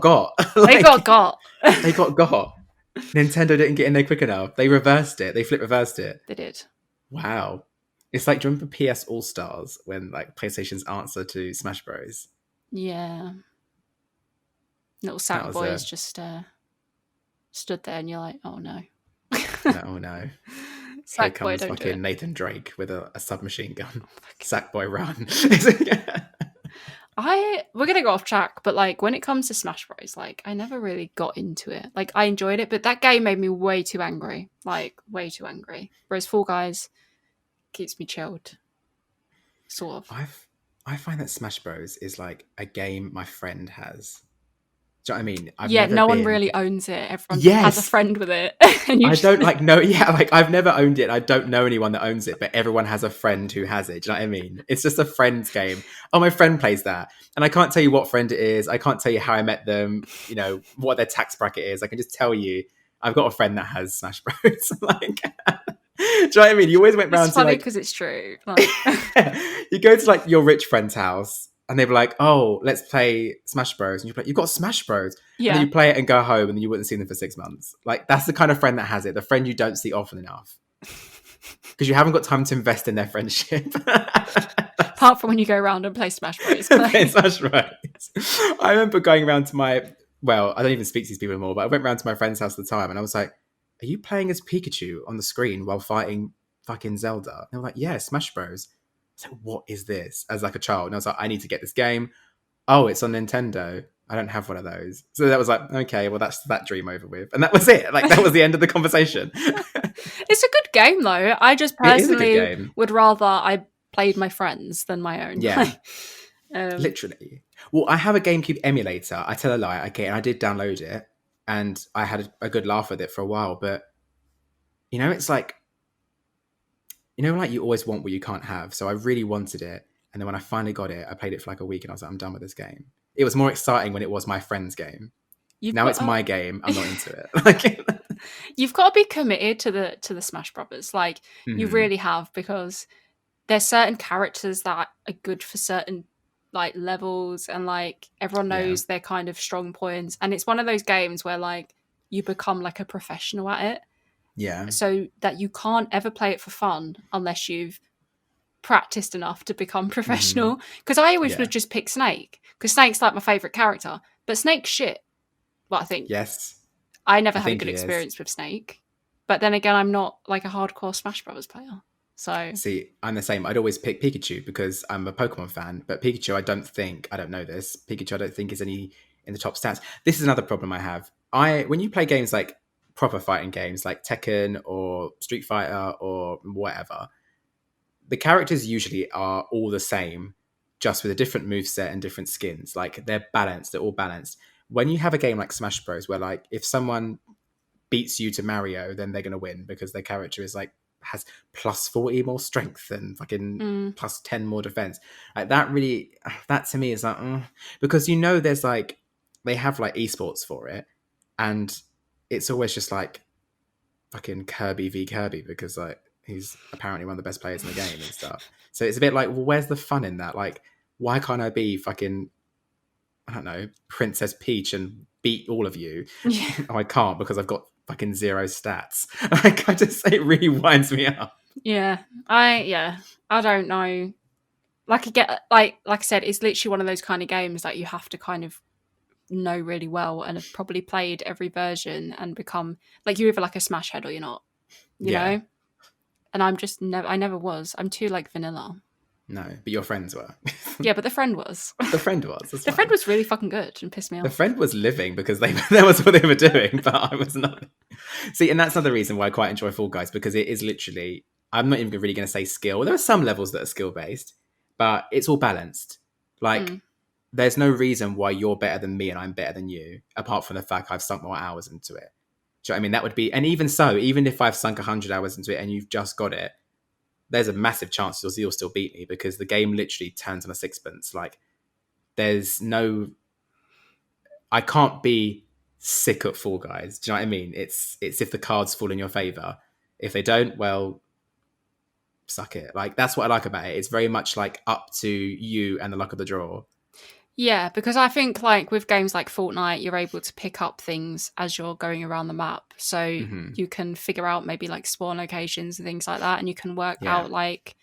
Like, they got. They got. Nintendo didn't get in there quick enough. They reversed it. They reversed it. They did. Wow. It's like, do you remember PS All-Stars when like PlayStation's answer to Smash Bros? Yeah. Little Sackboys just stood there and you're like, oh no. Oh no. Here comes fucking Nathan Drake with a submachine gun. Sackboy run. We're going to go off track, but like when it comes to Smash Bros, like I never really got into it. Like I enjoyed it, but that game made me way too angry. Like way too angry. Whereas Fall Guys keeps me chilled, sort of. I find that Smash Bros is like a game my friend has. Do you know what I mean? No one really owns it. Everyone has a friend with it. I've never owned it. I don't know anyone that owns it, but everyone has a friend who has it. Do you know what I mean? It's just a friend's game. Oh, my friend plays that. And I can't tell you what friend it is. I can't tell you how I met them, you know, what their tax bracket is. I can just tell you I've got a friend that has Smash Bros. Like, do you know what I mean? You always went It's round to funny like, because it's true. Like, you go to like your rich friend's house and they'd be like, oh, let's play Smash Bros. And you're like, you've got Smash Bros. And then yeah. you play it and go home and then you wouldn't see them for 6 months. Like, that's the kind of friend that has it. The friend you don't see often enough. Because you haven't got time to invest in their friendship. Apart from when you go around and play Smash Bros. Play Smash Bros. I remember going around to my, well, I don't even speak to these people anymore, but I went round to my friend's house at the time and I was like, are you playing as Pikachu on the screen while fighting fucking Zelda? And they were like, yeah, Smash Bros. I was like, what is this? As like a child. And I was like, I need to get this game. Oh, it's on Nintendo. I don't have one of those. So that was like, okay, well, that's that dream over with. And that was it. Like, that was the end of the conversation. It's a good game, though. I just personally would rather I played my friends than my own. Yeah. Literally. Well, I have a GameCube emulator. I tell a lie. Okay, and I did download it. And I had a good laugh with it for a while. But, you know, it's like, you know, like you always want what you can't have. So I really wanted it. And then when I finally got it, I played it for like a week and I was like, I'm done with this game. It was more exciting when it was my friend's game. Now it's my game. I'm not into it. Like, you've got to be committed to the Smash Brothers. Like, you really have, because there's certain characters that are good for certain like levels, and like everyone knows their kind of strong points. And it's one of those games where like you become like a professional at it. Yeah. So that you can't ever play it for fun unless you've practiced enough to become professional. Because I always would just pick Snake, because Snake's like my favourite character. But Snake's shit. Well, I think. Yes. I never had a good experience with Snake. But then again, I'm not like a hardcore Smash Brothers player. So see, I'm the same. I'd always pick Pikachu because I'm a Pokemon fan. But Pikachu, I don't know this. Pikachu, I don't think is any in the top stats. This is another problem I have. When you play games like proper fighting games like Tekken or Street Fighter or whatever, the characters usually are all the same, just with a different moveset and different skins. Like, they're balanced. They're all balanced. When you have a game like Smash Bros, where like if someone beats you to Mario, then they're gonna win because their character is like has plus 40 more strength and fucking plus 10 more defense. Like, that to me is like, because, you know, there's like, they have like esports for it, and it's always just like fucking Kirby v Kirby because like he's apparently one of the best players in the game and stuff. So it's a bit like, well, where's the fun in that? Like, why can't I be fucking, I don't know, Princess Peach and beat all of you? yeah. Oh, I can't because I've got fucking 0 stats. Like, it really winds me up. Yeah. I don't know. Like, like I said, it's literally one of those kind of games that you have to kind of know really well and have probably played every version and become like, you're either like a Smash head or you're not, you know? And I'm just I never was. I'm too like vanilla. No, but your friends were. Yeah, but the friend was. The friend was. The friend was really fucking good and pissed me off. The friend was living because that was what they were doing, but I was not. See, and that's another reason why I quite enjoy Fall Guys, because it is literally, I'm not even really going to say skill. There are some levels that are skill based, but it's all balanced. Like, there's no reason why you're better than me and I'm better than you, apart from the fact I've sunk more hours into it. Do you know what I mean? That would be, and even so, even if I've sunk 100 hours into it and you've just got it, there's a massive chance you'll still beat me, because the game literally turns on a sixpence. Like, there's no, I can't be sick at Fall Guys. Do you know what I mean? It's if the cards fall in your favor. If they don't, well, suck it. Like, that's what I like about it. It's very much like up to you and the luck of the draw. Yeah, because I think like with games like Fortnite, you're able to pick up things as you're going around the map. So you can figure out maybe like spawn locations and things like that, and you can work out like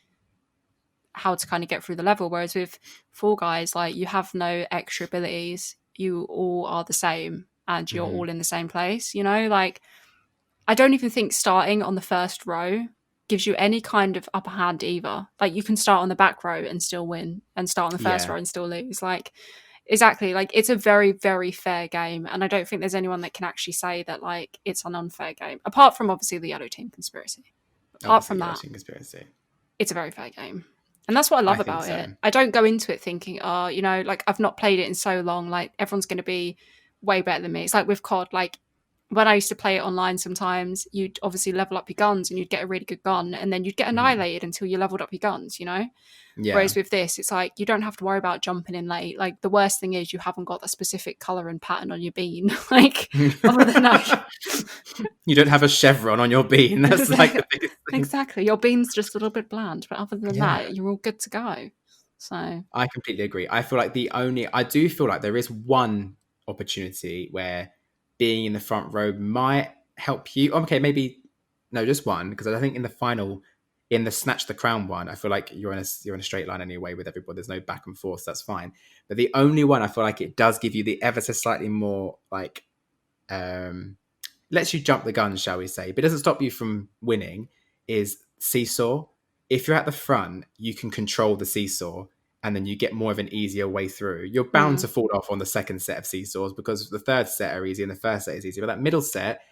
how to kind of get through the level. Whereas with Fall Guys, like, you have no extra abilities. You all are the same and you're all in the same place, you know? Like, I don't even think starting on the first row gives you any kind of upper hand either. Like, you can start on the back row and still win, and start on the first row and still lose. Like, exactly. Like, it's a very, very fair game, and I don't think there's anyone that can actually say that like it's an unfair game, apart from obviously the Yellow Team conspiracy. Apart from that, it's a very fair game, and that's what I love about it. I don't go into it thinking, oh, you know, like, I've not played it in so long, like everyone's going to be way better than me. It's like with COD, like, when I used to play it online, sometimes you'd obviously level up your guns and you'd get a really good gun, and then you'd get annihilated until you leveled up your guns, you know? Yeah. Whereas with this, it's like you don't have to worry about jumping in late. Like the worst thing is you haven't got the specific colour and pattern on your bean. Like other than that, you don't have a chevron on your bean. That's like the biggest thing. Exactly. Your bean's just a little bit bland, but other than Yeah. that, you're all good to go. So I completely agree. I feel like I do feel like there is one opportunity where being in the front row might help you. Okay, maybe no, just one, because I think in the final, in the snatch the crown one, I feel like you're in a straight line anyway with everybody. There's no back and forth. So that's fine. But the only one I feel like it does give you the ever so slightly more like lets you jump the gun, shall we say, but it doesn't stop you from winning, is seesaw. If you're at the front, you can control the seesaw and then you get more of an easier way through. You're bound to fall off on the second set of seesaws because the third set are easy and the first set is easy. But that middle set,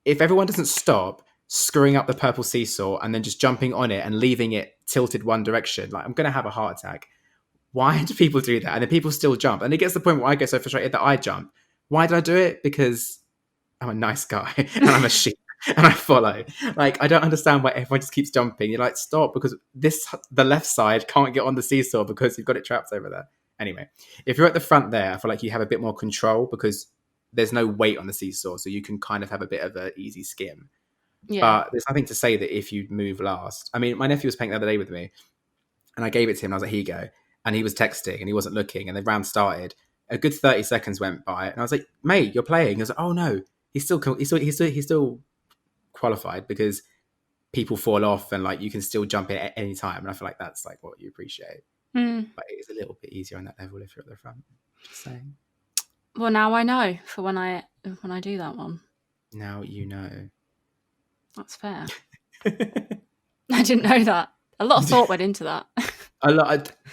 if everyone doesn't stop screwing up the purple seesaw and then just jumping on it and leaving it tilted one direction, like I'm going to have a heart attack. Why do people do that? And then people still jump. And it gets to the point where I get so frustrated that I jump. Why did I do it? Because I'm a nice guy and I'm a sheep and I follow. Like, I don't understand why everyone just keeps jumping. You're like, stop, because the left side can't get on the seesaw because you've got it trapped over there. Anyway, if you're at the front there, I feel like you have a bit more control because there's no weight on the seesaw. So you can kind of have a bit of an easy skim. yeah. But there's nothing to say that if you move last. I mean, my nephew was playing the other day with me and I gave it to him and I was like, here you go. And he was texting and he wasn't looking and the round started. A good 30 seconds went by and I was like, mate, you're playing. He was like, oh no. He's still qualified because people fall off and like you can still jump in at any time. And I feel like that's like what you appreciate. But it is a little bit easier on that level if you're at the front. Just saying. Well, now I know for when I do that one. Now you know. That's fair. I didn't know that. A lot of thought went into that.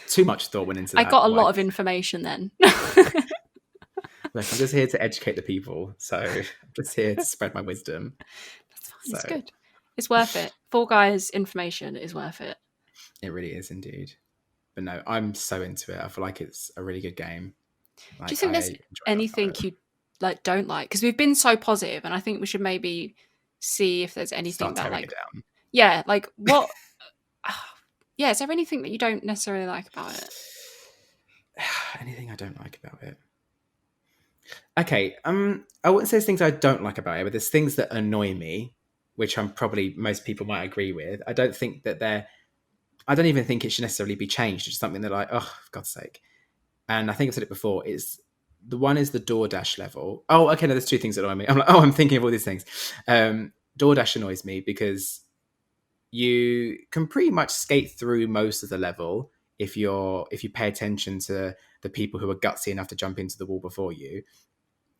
Too much thought went into that. I got a lot of information then. Look, I'm just here to educate the people. So I'm just here to spread my wisdom. That's fine. So, it's good. It's worth it. Fall Guys information is worth it. It really is indeed. But no, I'm so into it. I feel like it's a really good game. Like, do you think there's anything you like don't like? Because we've been so positive, and I think we should maybe see if there's anything that like down. Yeah, like what yeah, is there anything that you don't necessarily like about it? Anything I don't like about it? Okay, I wouldn't say there's things I don't like about it, but there's things that annoy me, which I'm probably most people might agree with. I don't even think it should necessarily be changed. It's just something they're like, oh, for God's sake. And I think I've said it before, the one is the DoorDash level. Oh, okay, no, there's two things that annoy me. I'm like, I'm thinking of all these things. DoorDash annoys me because you can pretty much skate through most of the level if you pay attention to the people who are gutsy enough to jump into the wall before you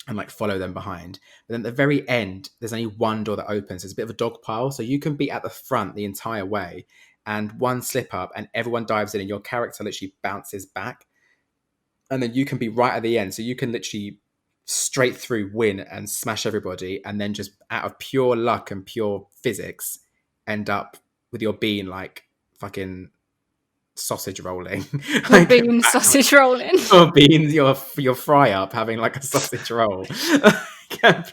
and like follow them behind. But then at the very end, there's only one door that opens. There's a bit of a dog pile. So you can be at the front the entire way and one slip up and everyone dives in and your character literally bounces back. And then you can be right at the end. So you can literally straight through win and smash everybody. And then just out of pure luck and pure physics, end up with your bean like fucking sausage rolling. Like bean sausage rolling. Or beans, your fry up having like a sausage roll.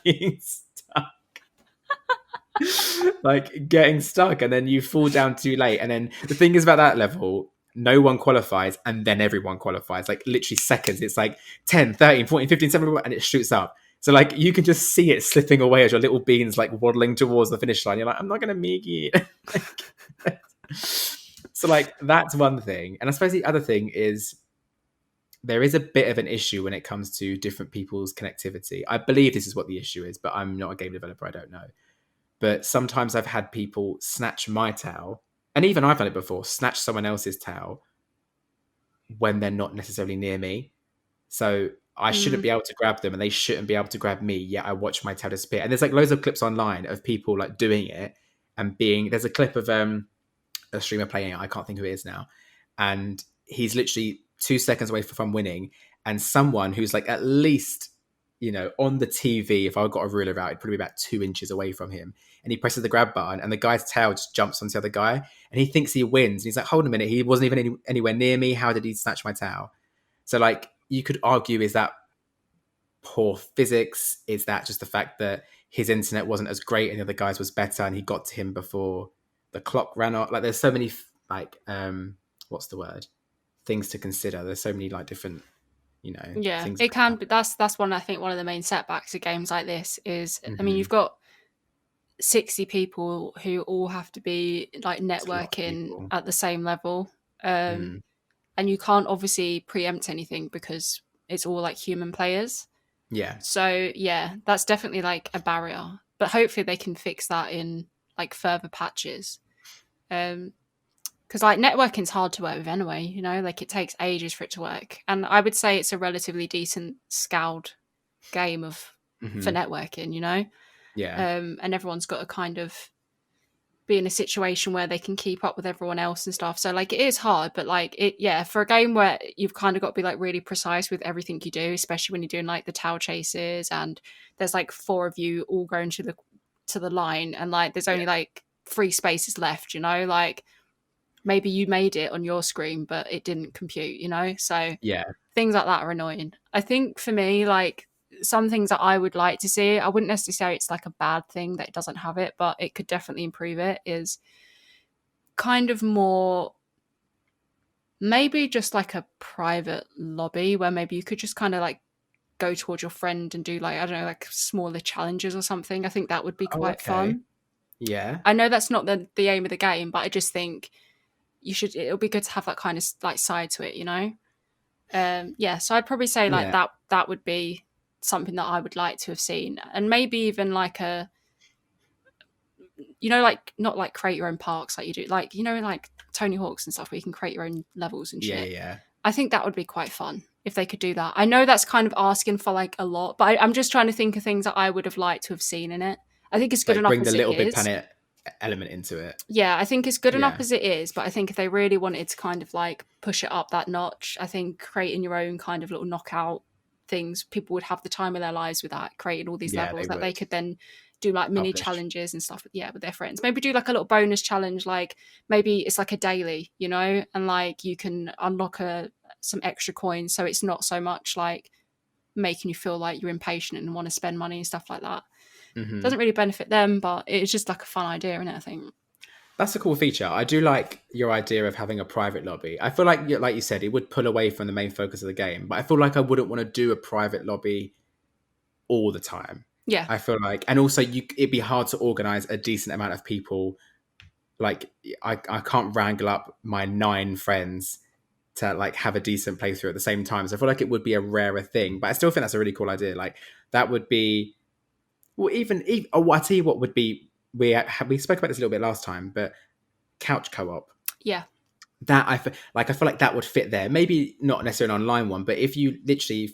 Being stuck. Like getting stuck and then you fall down too late. And then the thing is about that level, no one qualifies and then everyone qualifies. Like literally seconds. It's like 10, 13, 14, 15, 17, and it shoots up. So like you can just see it slipping away as your little beans like waddling towards the finish line. You're like, I'm not going to make it. So like that's one thing. And I suppose the other thing is there is a bit of an issue when it comes to different people's connectivity. I believe this is what the issue is, but I'm not a game developer. I don't know. But sometimes I've had people snatch my towel, and even I've done it before, snatch someone else's towel when they're not necessarily near me. So I shouldn't be able to grab them and they shouldn't be able to grab me. Yet I watch my tail disappear. And there's like loads of clips online of people like doing it and there's a clip of a streamer playing it. I can't think who it is now. And he's literally 2 seconds away from winning. And someone who's like at least, on the TV, if I got a ruler out, it'd probably be about 2 inches away from him. And he presses the grab button and the guy's tail just jumps onto the other guy. And he thinks he wins. And he's like, hold a minute. He wasn't even anywhere near me. How did he snatch my towel? So like, you could argue, is that poor physics? Is that just the fact that his internet wasn't as great and the other guy's was better and he got to him before the clock ran off? Like there's so many like what's the word? Things to consider. There's so many like different, Yeah, things it like can that. be. That's one, I think, one of the main setbacks of games like this is, I mean, Mm-hmm. you've got 60 people who all have to be like It's a lot of networking people. at the same level. Um, Mm. and you can't obviously preempt anything because it's all like human players. Yeah. So yeah, that's definitely like a barrier. But hopefully they can fix that in like further patches. Because like networking's hard to work with anyway, like it takes ages for it to work. And I would say it's a relatively decent scaled game for Mm-hmm. networking. Yeah. And everyone's got to kind of be in a situation where they can keep up with everyone else and stuff. So like it is hard, but like for a game where you've kind of got to be like really precise with everything you do, especially when you're doing like the tail chases and there's like four of you all going to the line and like there's only Yeah. like 3 spaces left, like maybe you made it on your screen but it didn't compute, so Yeah. things like that are annoying. I think for me, like some things that I would like to see, I wouldn't necessarily say it's like a bad thing that it doesn't have it, but it could definitely improve it, is kind of more maybe just like a private lobby where maybe you could just kind of like go towards your friend and do like, I don't know, like smaller challenges or something. I think that would be Oh, quite okay. fun. Yeah. I know that's not the aim of the game, but I just think it'll be good to have that kind of like side to it. Yeah, so I'd probably say like Yeah. that would be something that I would like to have seen, and maybe even like like not like create your own parks like you do, like like Tony Hawk's and stuff, where you can create your own levels and Yeah. shit. Yeah. I think that would be quite fun if they could do that. I know that's kind of asking for like a lot, but I'm just trying to think of things that I would have liked to have seen in it. I think it's good Like enough bring the as it Little Big is. Planet element into it. Yeah, I think it's good enough Yeah. as it is, but I think if they really wanted to kind of like push it up that notch, I think creating your own kind of little knockout things, people would have the time of their lives with that, creating all these Yeah, levels they that they would could then do like mini publish. challenges and stuff with their friends. Maybe do like a little bonus challenge, like maybe it's like a daily, and like you can unlock some extra coins, so it's not so much like making you feel like you're impatient and want to spend money and stuff like that. Hmm. Doesn't really benefit them, but it's just like a fun idea, isn't it, I think. That's a cool feature. I do like your idea of having a private lobby. I feel like you said, it would pull away from the main focus of the game. But I feel like I wouldn't want to do a private lobby all the time. Yeah. I feel like, and also it'd be hard to organize a decent amount of people. Like I can't wrangle up my 9 friends to like have a decent playthrough at the same time. So I feel like it would be a rarer thing. But I still think that's a really cool idea. Like that would be, well, even oh, I tell you what would be. We spoke about this a little bit last time, but couch co-op. Yeah. That I feel like that would fit there. Maybe not necessarily an online one, but if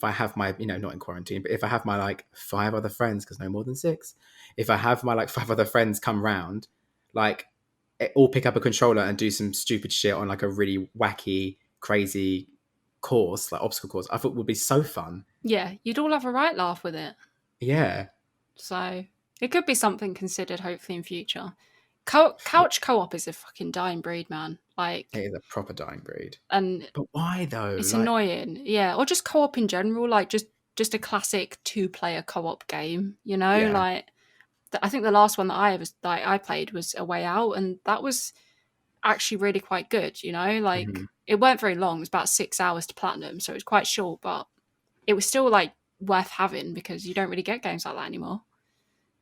I have my, not in quarantine, but if I have my like 5 other friends, because no more than 6, if I have my like 5 other friends come round, like all pick up a controller and do some stupid shit on like a really wacky, crazy course, like obstacle course, I thought would be so fun. Yeah, you'd all have a right laugh with it. Yeah. So it could be something considered, hopefully, in future. Couch co-op is a fucking dying breed, man. It Like, is a proper dying breed. and But why though? it's Like, annoying. Yeah, or just co-op in general, like just a classic 2-player co-op game. yeah. Like I think the last one that I played was A Way Out, and that was actually really quite good. Like Hmm. it weren't very long; it was about 6 hours to platinum, so it was quite short, but it was still like worth having because you don't really get games like that anymore.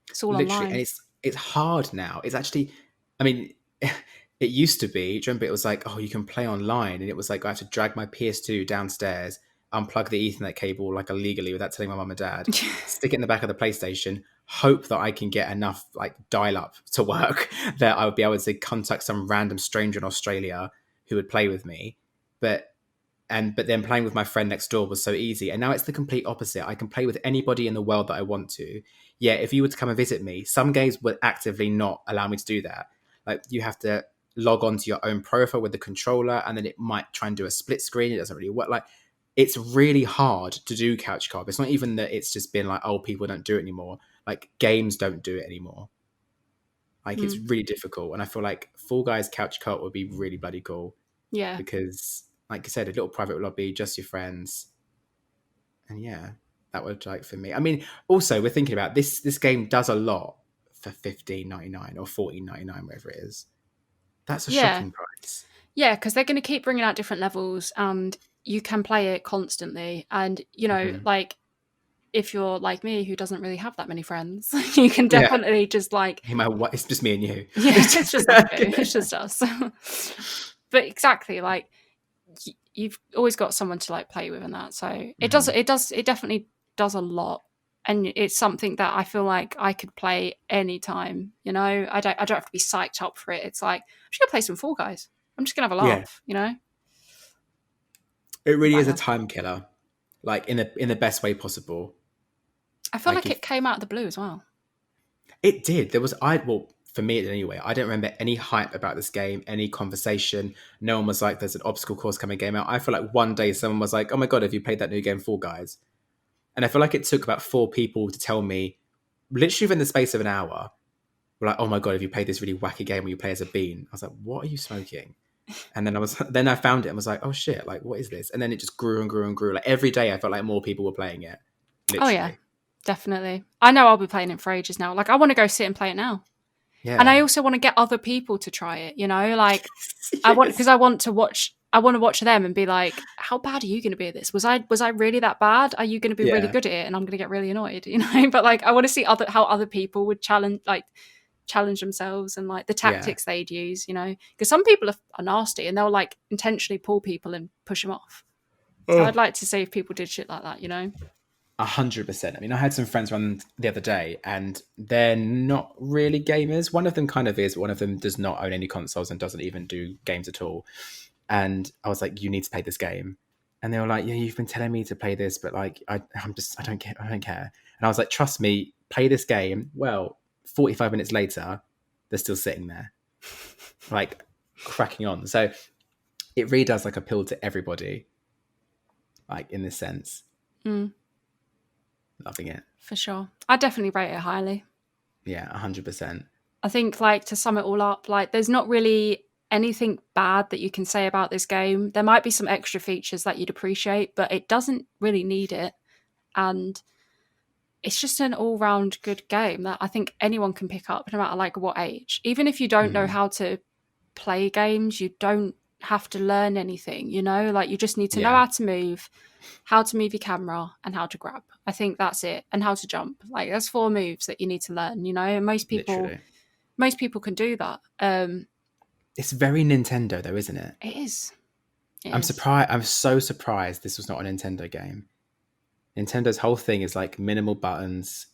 It's all Literally, and online. it's hard now. It's actually, I mean, it used to be. Do you remember? It was like, oh, you can play online, and it was like I have to drag my PS2 downstairs, unplug the Ethernet cable like illegally without telling my mum and dad, stick it in the back of the PlayStation, hope that I can get enough like dial up to work that I would be able to contact some random stranger in Australia who would play with me, but. But then playing with my friend next door was so easy. And now it's the complete opposite. I can play with anybody in the world that I want to. Yeah, if you were to come and visit me, some games would actively not allow me to do that. Like you have to log on to your own profile with the controller, and then it might try and do a split screen. It doesn't really work. Like it's really hard to do couch co-op. It's not even that it's just been like, oh, people don't do it anymore. Like games don't do it anymore. Like it's Mm, really difficult. And I feel like Fall Guys couch co-op would be really bloody cool yeah. because, like I said, a little private lobby, just your friends, and yeah. That would like for me. I mean, also we're thinking about this. This game does a lot for $15.99 or $14.99, whatever it is. That's a Yeah. shocking price. Yeah, because they're going to keep bringing out different levels and you can play it constantly. And, you know, Mhm. like, if you're like me, who doesn't really have that many friends, you can Yeah. definitely just like, Hey, what? It's just me and you. yeah, it's just us two. It's just us. But exactly, like, you've always got someone to like play with and that. So it does, it definitely does a lot. And it's something that I feel like I could play anytime, you know? I don't have to be psyched up for it. It's like, I'm just going to play some Fall Guys. I'm just going to have a Yeah. laugh, you know? It really is a Whatever. time killer, like in the best way possible. I feel Like like if it came out of the blue as well. it did, there was well for me anyway. I don't remember any hype about this game, any conversation. No one was like, "There's an obstacle course coming game out." I feel like one day someone was like, "Oh my god, have you played that new game, Fall Guys?" And I feel like it took about 4 people to tell me, literally within the space of an hour, were like, "Oh my god, have you played this really wacky game where you play as a bean?" I was like, "What are you smoking?" And then I found it and was like, "Oh shit, like what is this?" And then it just grew and grew and grew. Like every day I felt like more people were playing it. Oh, yeah, Literally. definitely. I know I'll be playing it for ages now. Like, I want to go sit and play it now. And I Yeah. also want to get other people to try it, you know? Like, because I want to watch them and be like, how bad are you going to be at this? Was I really that bad? Are you going to be really Yeah. good at it? And I'm going to get really annoyed, you know? But like, I want to see how other people would challenge themselves and like the Yeah. tactics they'd use, you know? Because some people are nasty and they'll like intentionally pull people and push them off. So I'd like to see if people did shit like that, you know? 100%. I mean, I had some friends run the other day and they're not really gamers. One of them kind of is, but one of them does not own any consoles and doesn't even do games at all. And I was like, "You need to play this game." And they were like, "Yeah, you've been telling me to play this, but like, I don't care. I don't care." And I was like, "Trust me, play this game." Well, 45 minutes later, they're still sitting there, like cracking on. So it really does like appeal to everybody, like in this sense. Mm, Loving it. for sure. I'd definitely rate it highly. Yeah, 100%. I think, like, to sum it all up, like, there's not really anything bad that you can say about this game. There might be some extra features that you'd appreciate, but it doesn't really need it. And it's just an all-round good game that I think anyone can pick up, no matter like what age. Even if you don't know how to play games, you don't have to learn anything, you know? Like, you just need to know Yeah. how to move your camera, and how to grab. I think that's it. And how to jump. Like, there's 4 moves that you need to learn, you know? And most Literally. people can do that. It's very Nintendo though, isn't it? It is. I'm surprised. I'm so surprised this was not a Nintendo game. Nintendo's whole thing is like minimal buttons,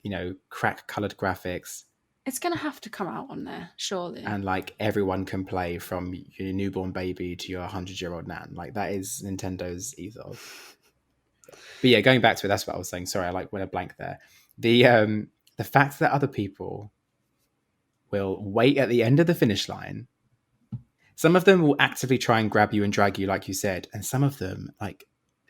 you know, crack colored graphics, It's going to have to come out on there, surely. and like everyone can play from your newborn baby to your 100-year-old nan. Like that is Nintendo's ethos. But yeah, going back to it, that's what I was saying. Sorry, I like went a blank there. The fact that other people will wait at the end of the finish line. Some of them will actively try and grab you and drag you, like you said, and some of them like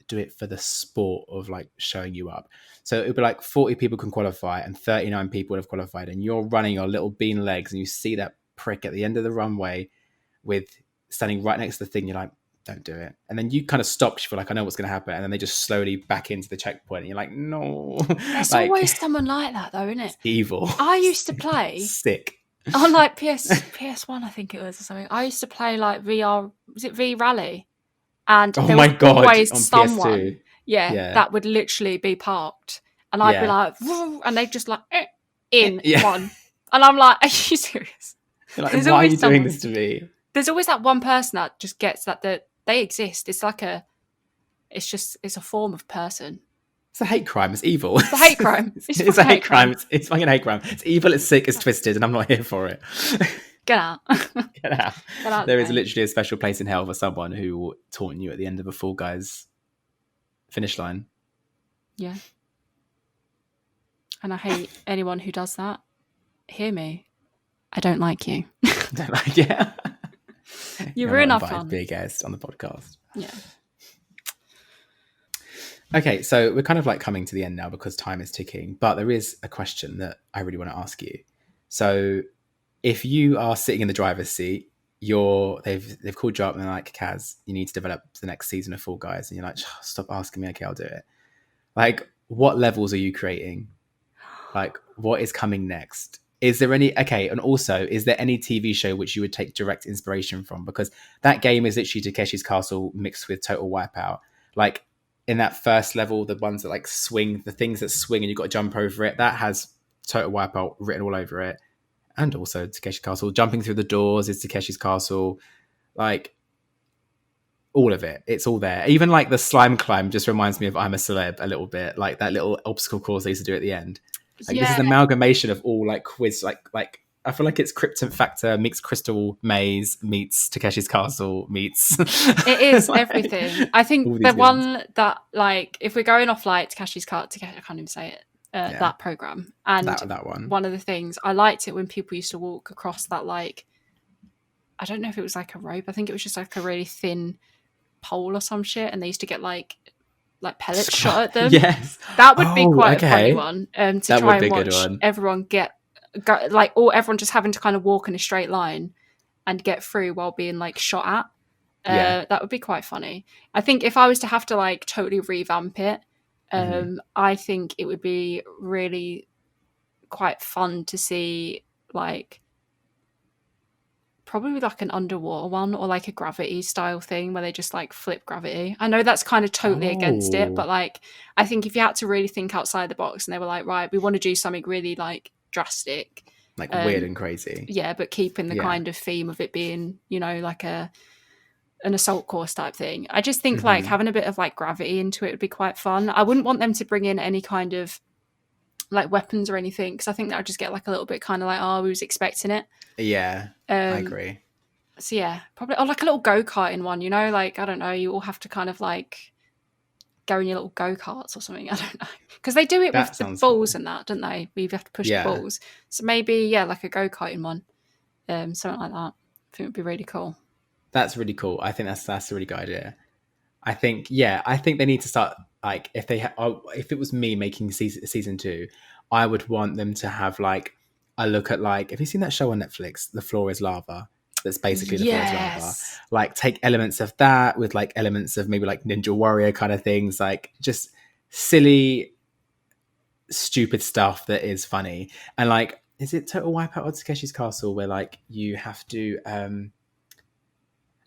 do it for the sport of like showing you up. So it would be like 40 people can qualify and 39 people have qualified, and you're running your little bean legs, and you see that prick at the end of the runway with standing right next to the thing. You're like, "Don't do it." And then you kind of stop. You feel like, "I know what's going to happen," and then they just slowly back into the checkpoint, and you're like, "No." There's Like, always someone like that, though, isn't it? evil. I used to play Sick. on like PS1, I think it was, or something. I used to play like VR. Was it V Rally? And Oh there my was god! always On someone, PS2. Yeah. that would literally be parked, and I'd be Yeah. like, "Woo," and they'd just like in Yeah. one, and I'm like, "Are you serious?" You're like, There's "Why are always you doing someone. this to me?" There's always that one person that just gets that they exist. It's like it's a form of person. It's a hate crime. It's evil. It's a hate crime. It's a hate crime. It's fucking hate crime. It's evil. It's sick. It's twisted, and I'm not here for it. Get out. Get out. Get out There the is game. literally a special place in hell for someone who will taunt you at the end of a Fall Guys finish line. Yeah. And I hate anyone who does that. Hear me. I don't like you. Like, yeah. You You're ruin not our invited fun. to be a guest on the podcast. Yeah. Okay, so we're kind of like coming to the end now because time is ticking, but there is a question that I really want to ask you. So if you are sitting in the driver's seat, they've called you up and they're like, "Kaz, you need to develop the next season of Fall Guys," and you're like, "Stop asking me, okay, I'll do it." Like, what levels are you creating? Like, what is coming next? Is there any, okay, and also, is there any TV show which you would take direct inspiration from? Because that game is literally Takeshi's Castle mixed with Total Wipeout. Like, in that first level, the ones that like swing, the things that swing and you've got to jump over it, that has Total Wipeout written all over it. And also Takeshi's Castle. Jumping through the doors is Takeshi's Castle. Like, all of it, it's all there. Even like the slime climb just reminds me of I'm a Celeb a little bit, like that little obstacle course they used to do at the end. Like, this is an amalgamation of all like quiz, like I feel like it's Crypto Factor meets Crystal Maze meets Takeshi's Castle meets It is like, everything. I think the one that, like, if we're going off like Takeshi's Castle, I can't even say it, that program, and that one. One of the things I liked it when people used to walk across that, like, I don't know if it was like a rope, I think it was just like a really thin pole or some shit, and they used to get like pellets shot at them. Yes, that would be quite a funny one. To that try and watch everyone or everyone just having to kind of walk in a straight line and get through while being like shot at. That would be quite funny. I think if I was to have to like totally revamp it, I think it would be really quite fun to see, like, probably like an underwater one or like a gravity style thing where they just like flip gravity. I know that's kind of totally against it, but like, I think if you had to really think outside the box and they were like, right, we want to do something really like drastic, like weird and crazy, but keeping the kind of theme of it being, you know, like an assault course type thing. I just think like having a bit of like gravity into it would be quite fun. I wouldn't want them to bring in any kind of like weapons or anything, because I think that would just get like a little bit kind of like, oh, we was expecting it. I agree. So yeah, probably, or like a little go-karting one, you know, like, I don't know, you all have to kind of like go in your little go-karts or something, I don't know, because they do it with the balls and that, don't they? We have to push the balls, so maybe like a go-karting one, something like that. I think it would be really cool. That's really cool. I think that's a really good idea. I think they need to start, like, if it was me making season 2, I would want them to have like a look at, like, have you seen that show on Netflix, The Floor is Lava? That's basically The Floor is Lava. Like, take elements of that with like elements of maybe like Ninja Warrior kind of things, like just silly, stupid stuff that is funny. And like, is it Total Wipeout or Takeshi's Castle where like you have to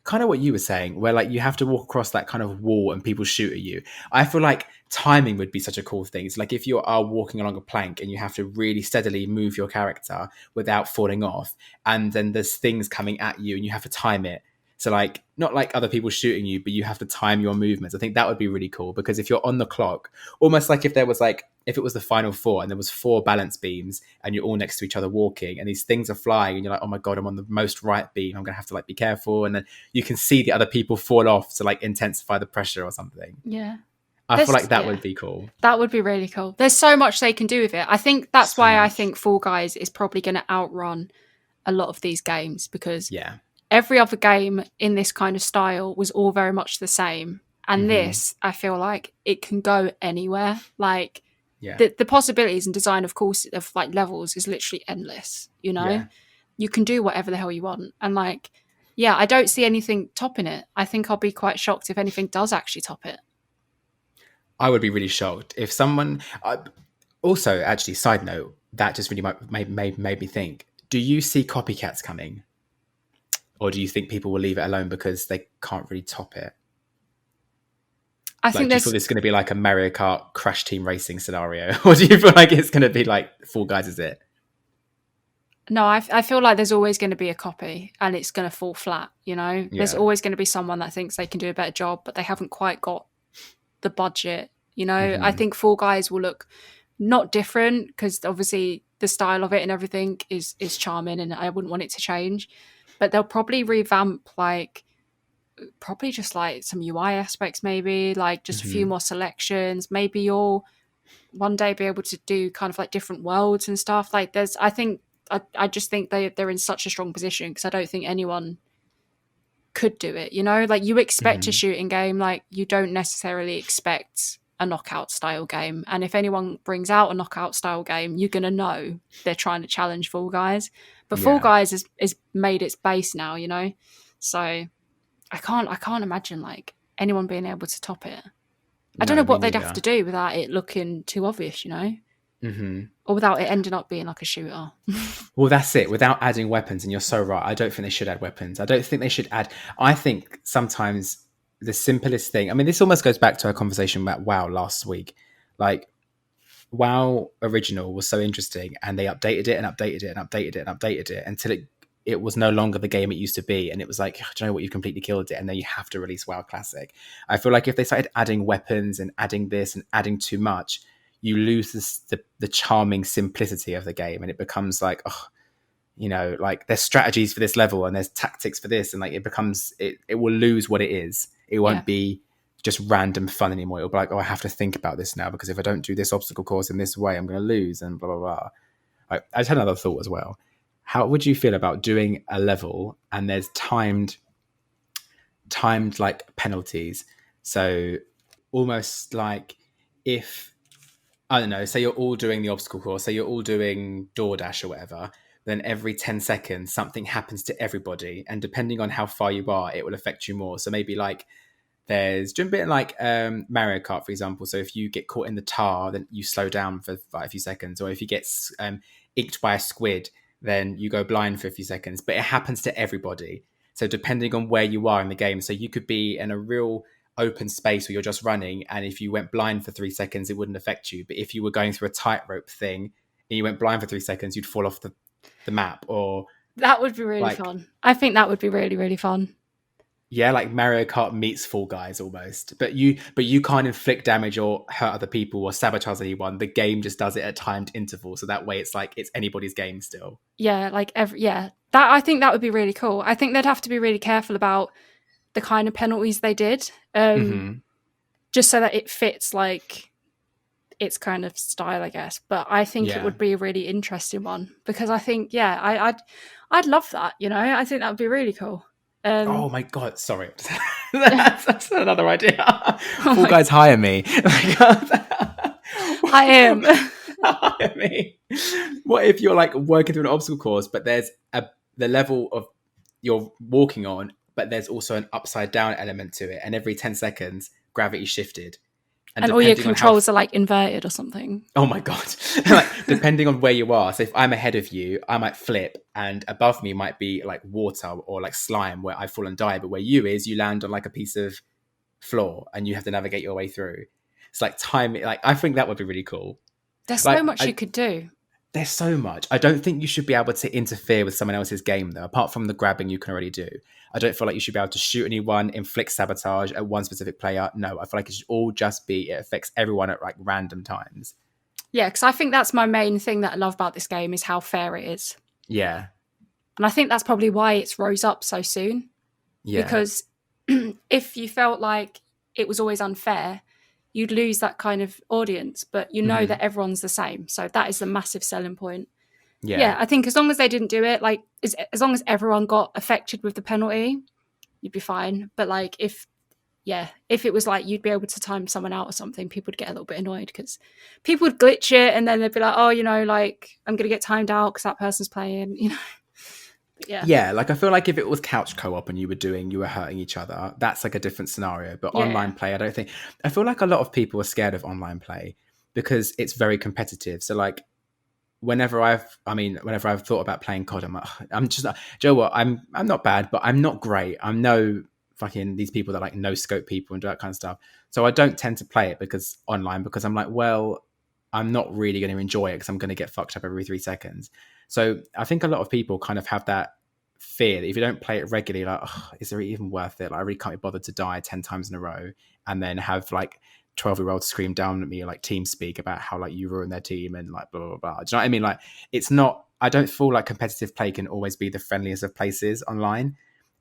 kind of what you were saying, where like you have to walk across that kind of wall and people shoot at you? I feel like timing would be such a cool thing. It's like if you are walking along a plank and you have to really steadily move your character without falling off, and then there's things coming at you and you have to time it. So like, not like other people shooting you, but you have to time your movements. I think that would be really cool, because if you're on the clock, almost like if it was the final 4 and there was 4 balance beams and you're all next to each other walking and these things are flying and you're like, oh my God, I'm on the most right beam, I'm going to have to like be careful. And then you can see the other people fall off to like intensify the pressure or something. Yeah. I feel like that would be cool. That would be really cool. There's so much they can do with it. I think that's why I think Fall Guys is probably going to outrun a lot of these games, because every other game in this kind of style was all very much the same. And this, I feel like it can go anywhere. Like, the possibilities and design, of course, of like levels is literally endless, you know? You can do whatever the hell you want. And like, I don't see anything topping it. I think I'll be quite shocked if anything does actually top it. I would be really shocked if someone... also, actually, side note, that just really made me think, do you see copycats coming? Or do you think people will leave it alone because they can't really top it? I think do you feel this is going to be like a Mario Kart Crash Team Racing scenario? Or do you feel like it's going to be like Fall Guys is it? No, I feel like there's always going to be a copy and it's going to fall flat, you know? There's always going to be someone that thinks they can do a better job, but they haven't quite got the budget, you know? I think Fall Guys will look not different, because obviously the style of it and everything is charming and I wouldn't want it to change. But they'll probably revamp, like, probably just like some UI aspects, maybe like just a few more selections. Maybe you'll one day be able to do kind of like different worlds and stuff. Like, I just think they're in such a strong position, because I don't think anyone could do it, you know? Like, you expect a shooting game, like you don't necessarily expect a knockout style game. And if anyone brings out a knockout style game, you're gonna know they're trying to challenge Fall Guys. But Fall Guys is made its base now, you know? So I can't imagine like anyone being able to top it. I don't know No, me what they'd have to neither. do without it looking too obvious, Hmm. or without it ending up being like a shooter. Well, that's it. Without adding weapons, and you're so right. I don't think they should add weapons. I don't think they should add. I think sometimes the simplest thing. I mean, this almost goes back to our conversation about WoW last week. Like WoW original was so interesting, and they updated it and updated it and updated it and updated it until it was no longer the game it used to be, and it was like, do you know what, you've completely killed it, and then you have to release WoW Classic. I feel like if they started adding weapons and adding this and adding too much, you lose the charming simplicity of the game, and it becomes like, oh, like there's strategies for this level and there's tactics for this, and like it will lose what it is. It Yeah. won't be just random fun anymore. It'll be like, oh, I have to think about this now, because if I don't do this obstacle course in this way, I'm going to lose, and blah blah blah. I just had another thought as well. How would you feel about doing a level and there's timed like penalties? So almost like, if, I don't know, say you're all doing the obstacle course, say you're all doing DoorDash or whatever, then every 10 seconds something happens to everybody, and depending on how far you are, it will affect you more. So maybe like there's doing a bit like Mario Kart, for example. So if you get caught in the tar, then you slow down for like a few seconds, or if you get inked by a squid, then you go blind for a few seconds. But it happens to everybody. So depending on where you are in the game, so you could be in a real open space where you're just running, and if you went blind for 3 seconds, it wouldn't affect you. But if you were going through a tightrope thing and you went blind for 3 seconds, you'd fall off the map. Or That would be really like, fun. I think that would be really, really fun. yeah, like Mario Kart meets Fall Guys almost. But you can't inflict damage or hurt other people or sabotage anyone. The game just does it at timed intervals, so that way it's like it's anybody's game still. Yeah, like that. I think that would be really cool. I think they'd have to be really careful about the kind of penalties they did, Mm-hmm. just so that it fits like its kind of style, I guess. But I think it Yeah. would be a really interesting one, because I think, I'd love that. I think that would be really cool. Oh my god, sorry. That's another idea. Oh Fall my- Guys, hire me. I am. Hire me. What if you're like working through an obstacle course, but there's the level of you're walking on, but there's also an upside down element to it, and every 10 seconds gravity shifted. And all your depending on controls are like inverted or something. oh my god. Like, depending on where you are, so if I'm ahead of you, I might flip, and above me might be like water or like slime where I fall and die, but where you land on like a piece of floor and you have to navigate your way through. It's like time, like I think that would be really cool. There's Like, so much you could do. there's so much. I don't think you should be able to interfere with someone else's game, though. Apart from the grabbing you can already do, I don't feel like you should be able to shoot anyone, inflict sabotage at one specific player. No, I feel like it should all just be, it affects everyone at like random times. Yeah, because I think that's my main thing that I love about this game, is how fair it is. Yeah. And I think that's probably why it's rose up so soon. Yeah. Because if you felt like it was always unfair, you'd lose that kind of audience. But you know that everyone's the same. So that is the massive selling point. Yeah, I think as long as they didn't do it, like as long as everyone got affected with the penalty, you'd be fine. But like if it was like you'd be able to time someone out or something, people would get a little bit annoyed, because people would glitch it and then they'd be like, oh, like I'm going to get timed out because that person's playing, But Yeah, like I feel like if it was couch co-op and you were hurting each other, that's like a different scenario. But online play, I feel like a lot of people are scared of online play because it's very competitive. So like whenever I've thought about playing COD, I'm just, Joe, what, I'm not bad, but I'm not great. I'm no fucking these people that like no scope people and do that kind of stuff. So I don't tend to play it because I'm like, well, I'm not really going to enjoy it because I'm going to get fucked up every 3 seconds. So I think a lot of people kind of have that fear that if you don't play it regularly, like, oh, is it even worth it? Like, I really can't be bothered to die 10 times in a row and then have like 12-year-olds scream down at me like team speak about how like you ruin their team and like blah blah blah. Do you know what I mean? Like, it's not, I don't feel like competitive play can always be the friendliest of places online.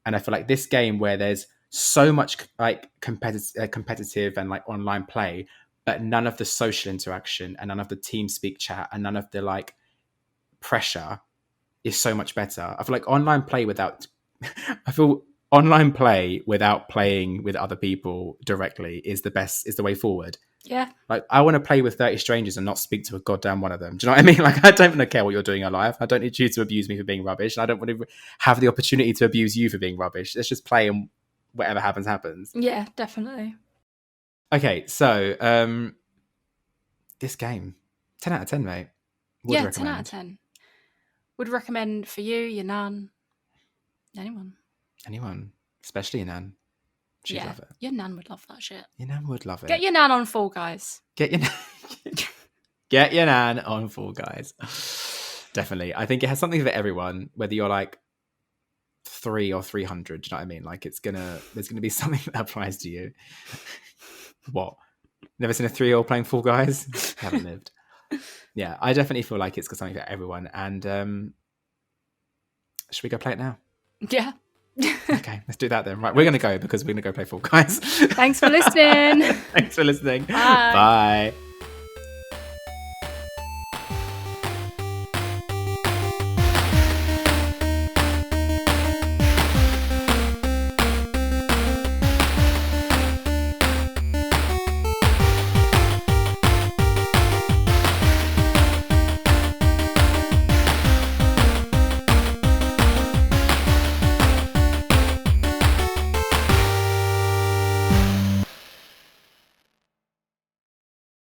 And I feel like this game where there's so much like competitive and like online play, but none of the social interaction and none of the team speak chat and none of the like pressure is so much better. I feel like online play without playing with other people directly is the way forward. Yeah. Like, I want to play with 30 strangers and not speak to a goddamn one of them. Do you know what I mean? Like, I don't care what you're doing in your life. I don't need you to abuse me for being rubbish. And I don't want to have the opportunity to abuse you for being rubbish. Let's just play and whatever happens, happens. Yeah, definitely. Okay, so this game, 10 out of 10, mate. Would Yeah, recommend. 10 out of 10. Would recommend for you, your nan, Anyone, especially your nan. She'd love it. Your nan would love that shit. Your nan would love it. Get your nan on Fall Guys. Get your nan on Fall Guys. Definitely. I think it has something for everyone, whether you're like 3 or 300. Do you know what I mean? Like there's gonna be something that applies to you. What? Never seen a 3-year-old playing Fall Guys? Haven't lived. Yeah, I definitely feel like it's got something for everyone. And should we go play it now? Yeah. Okay, let's do that then. Right, we're going to go because we're going to go play Fall Guys. Thanks for listening. Thanks for listening. Bye. Bye.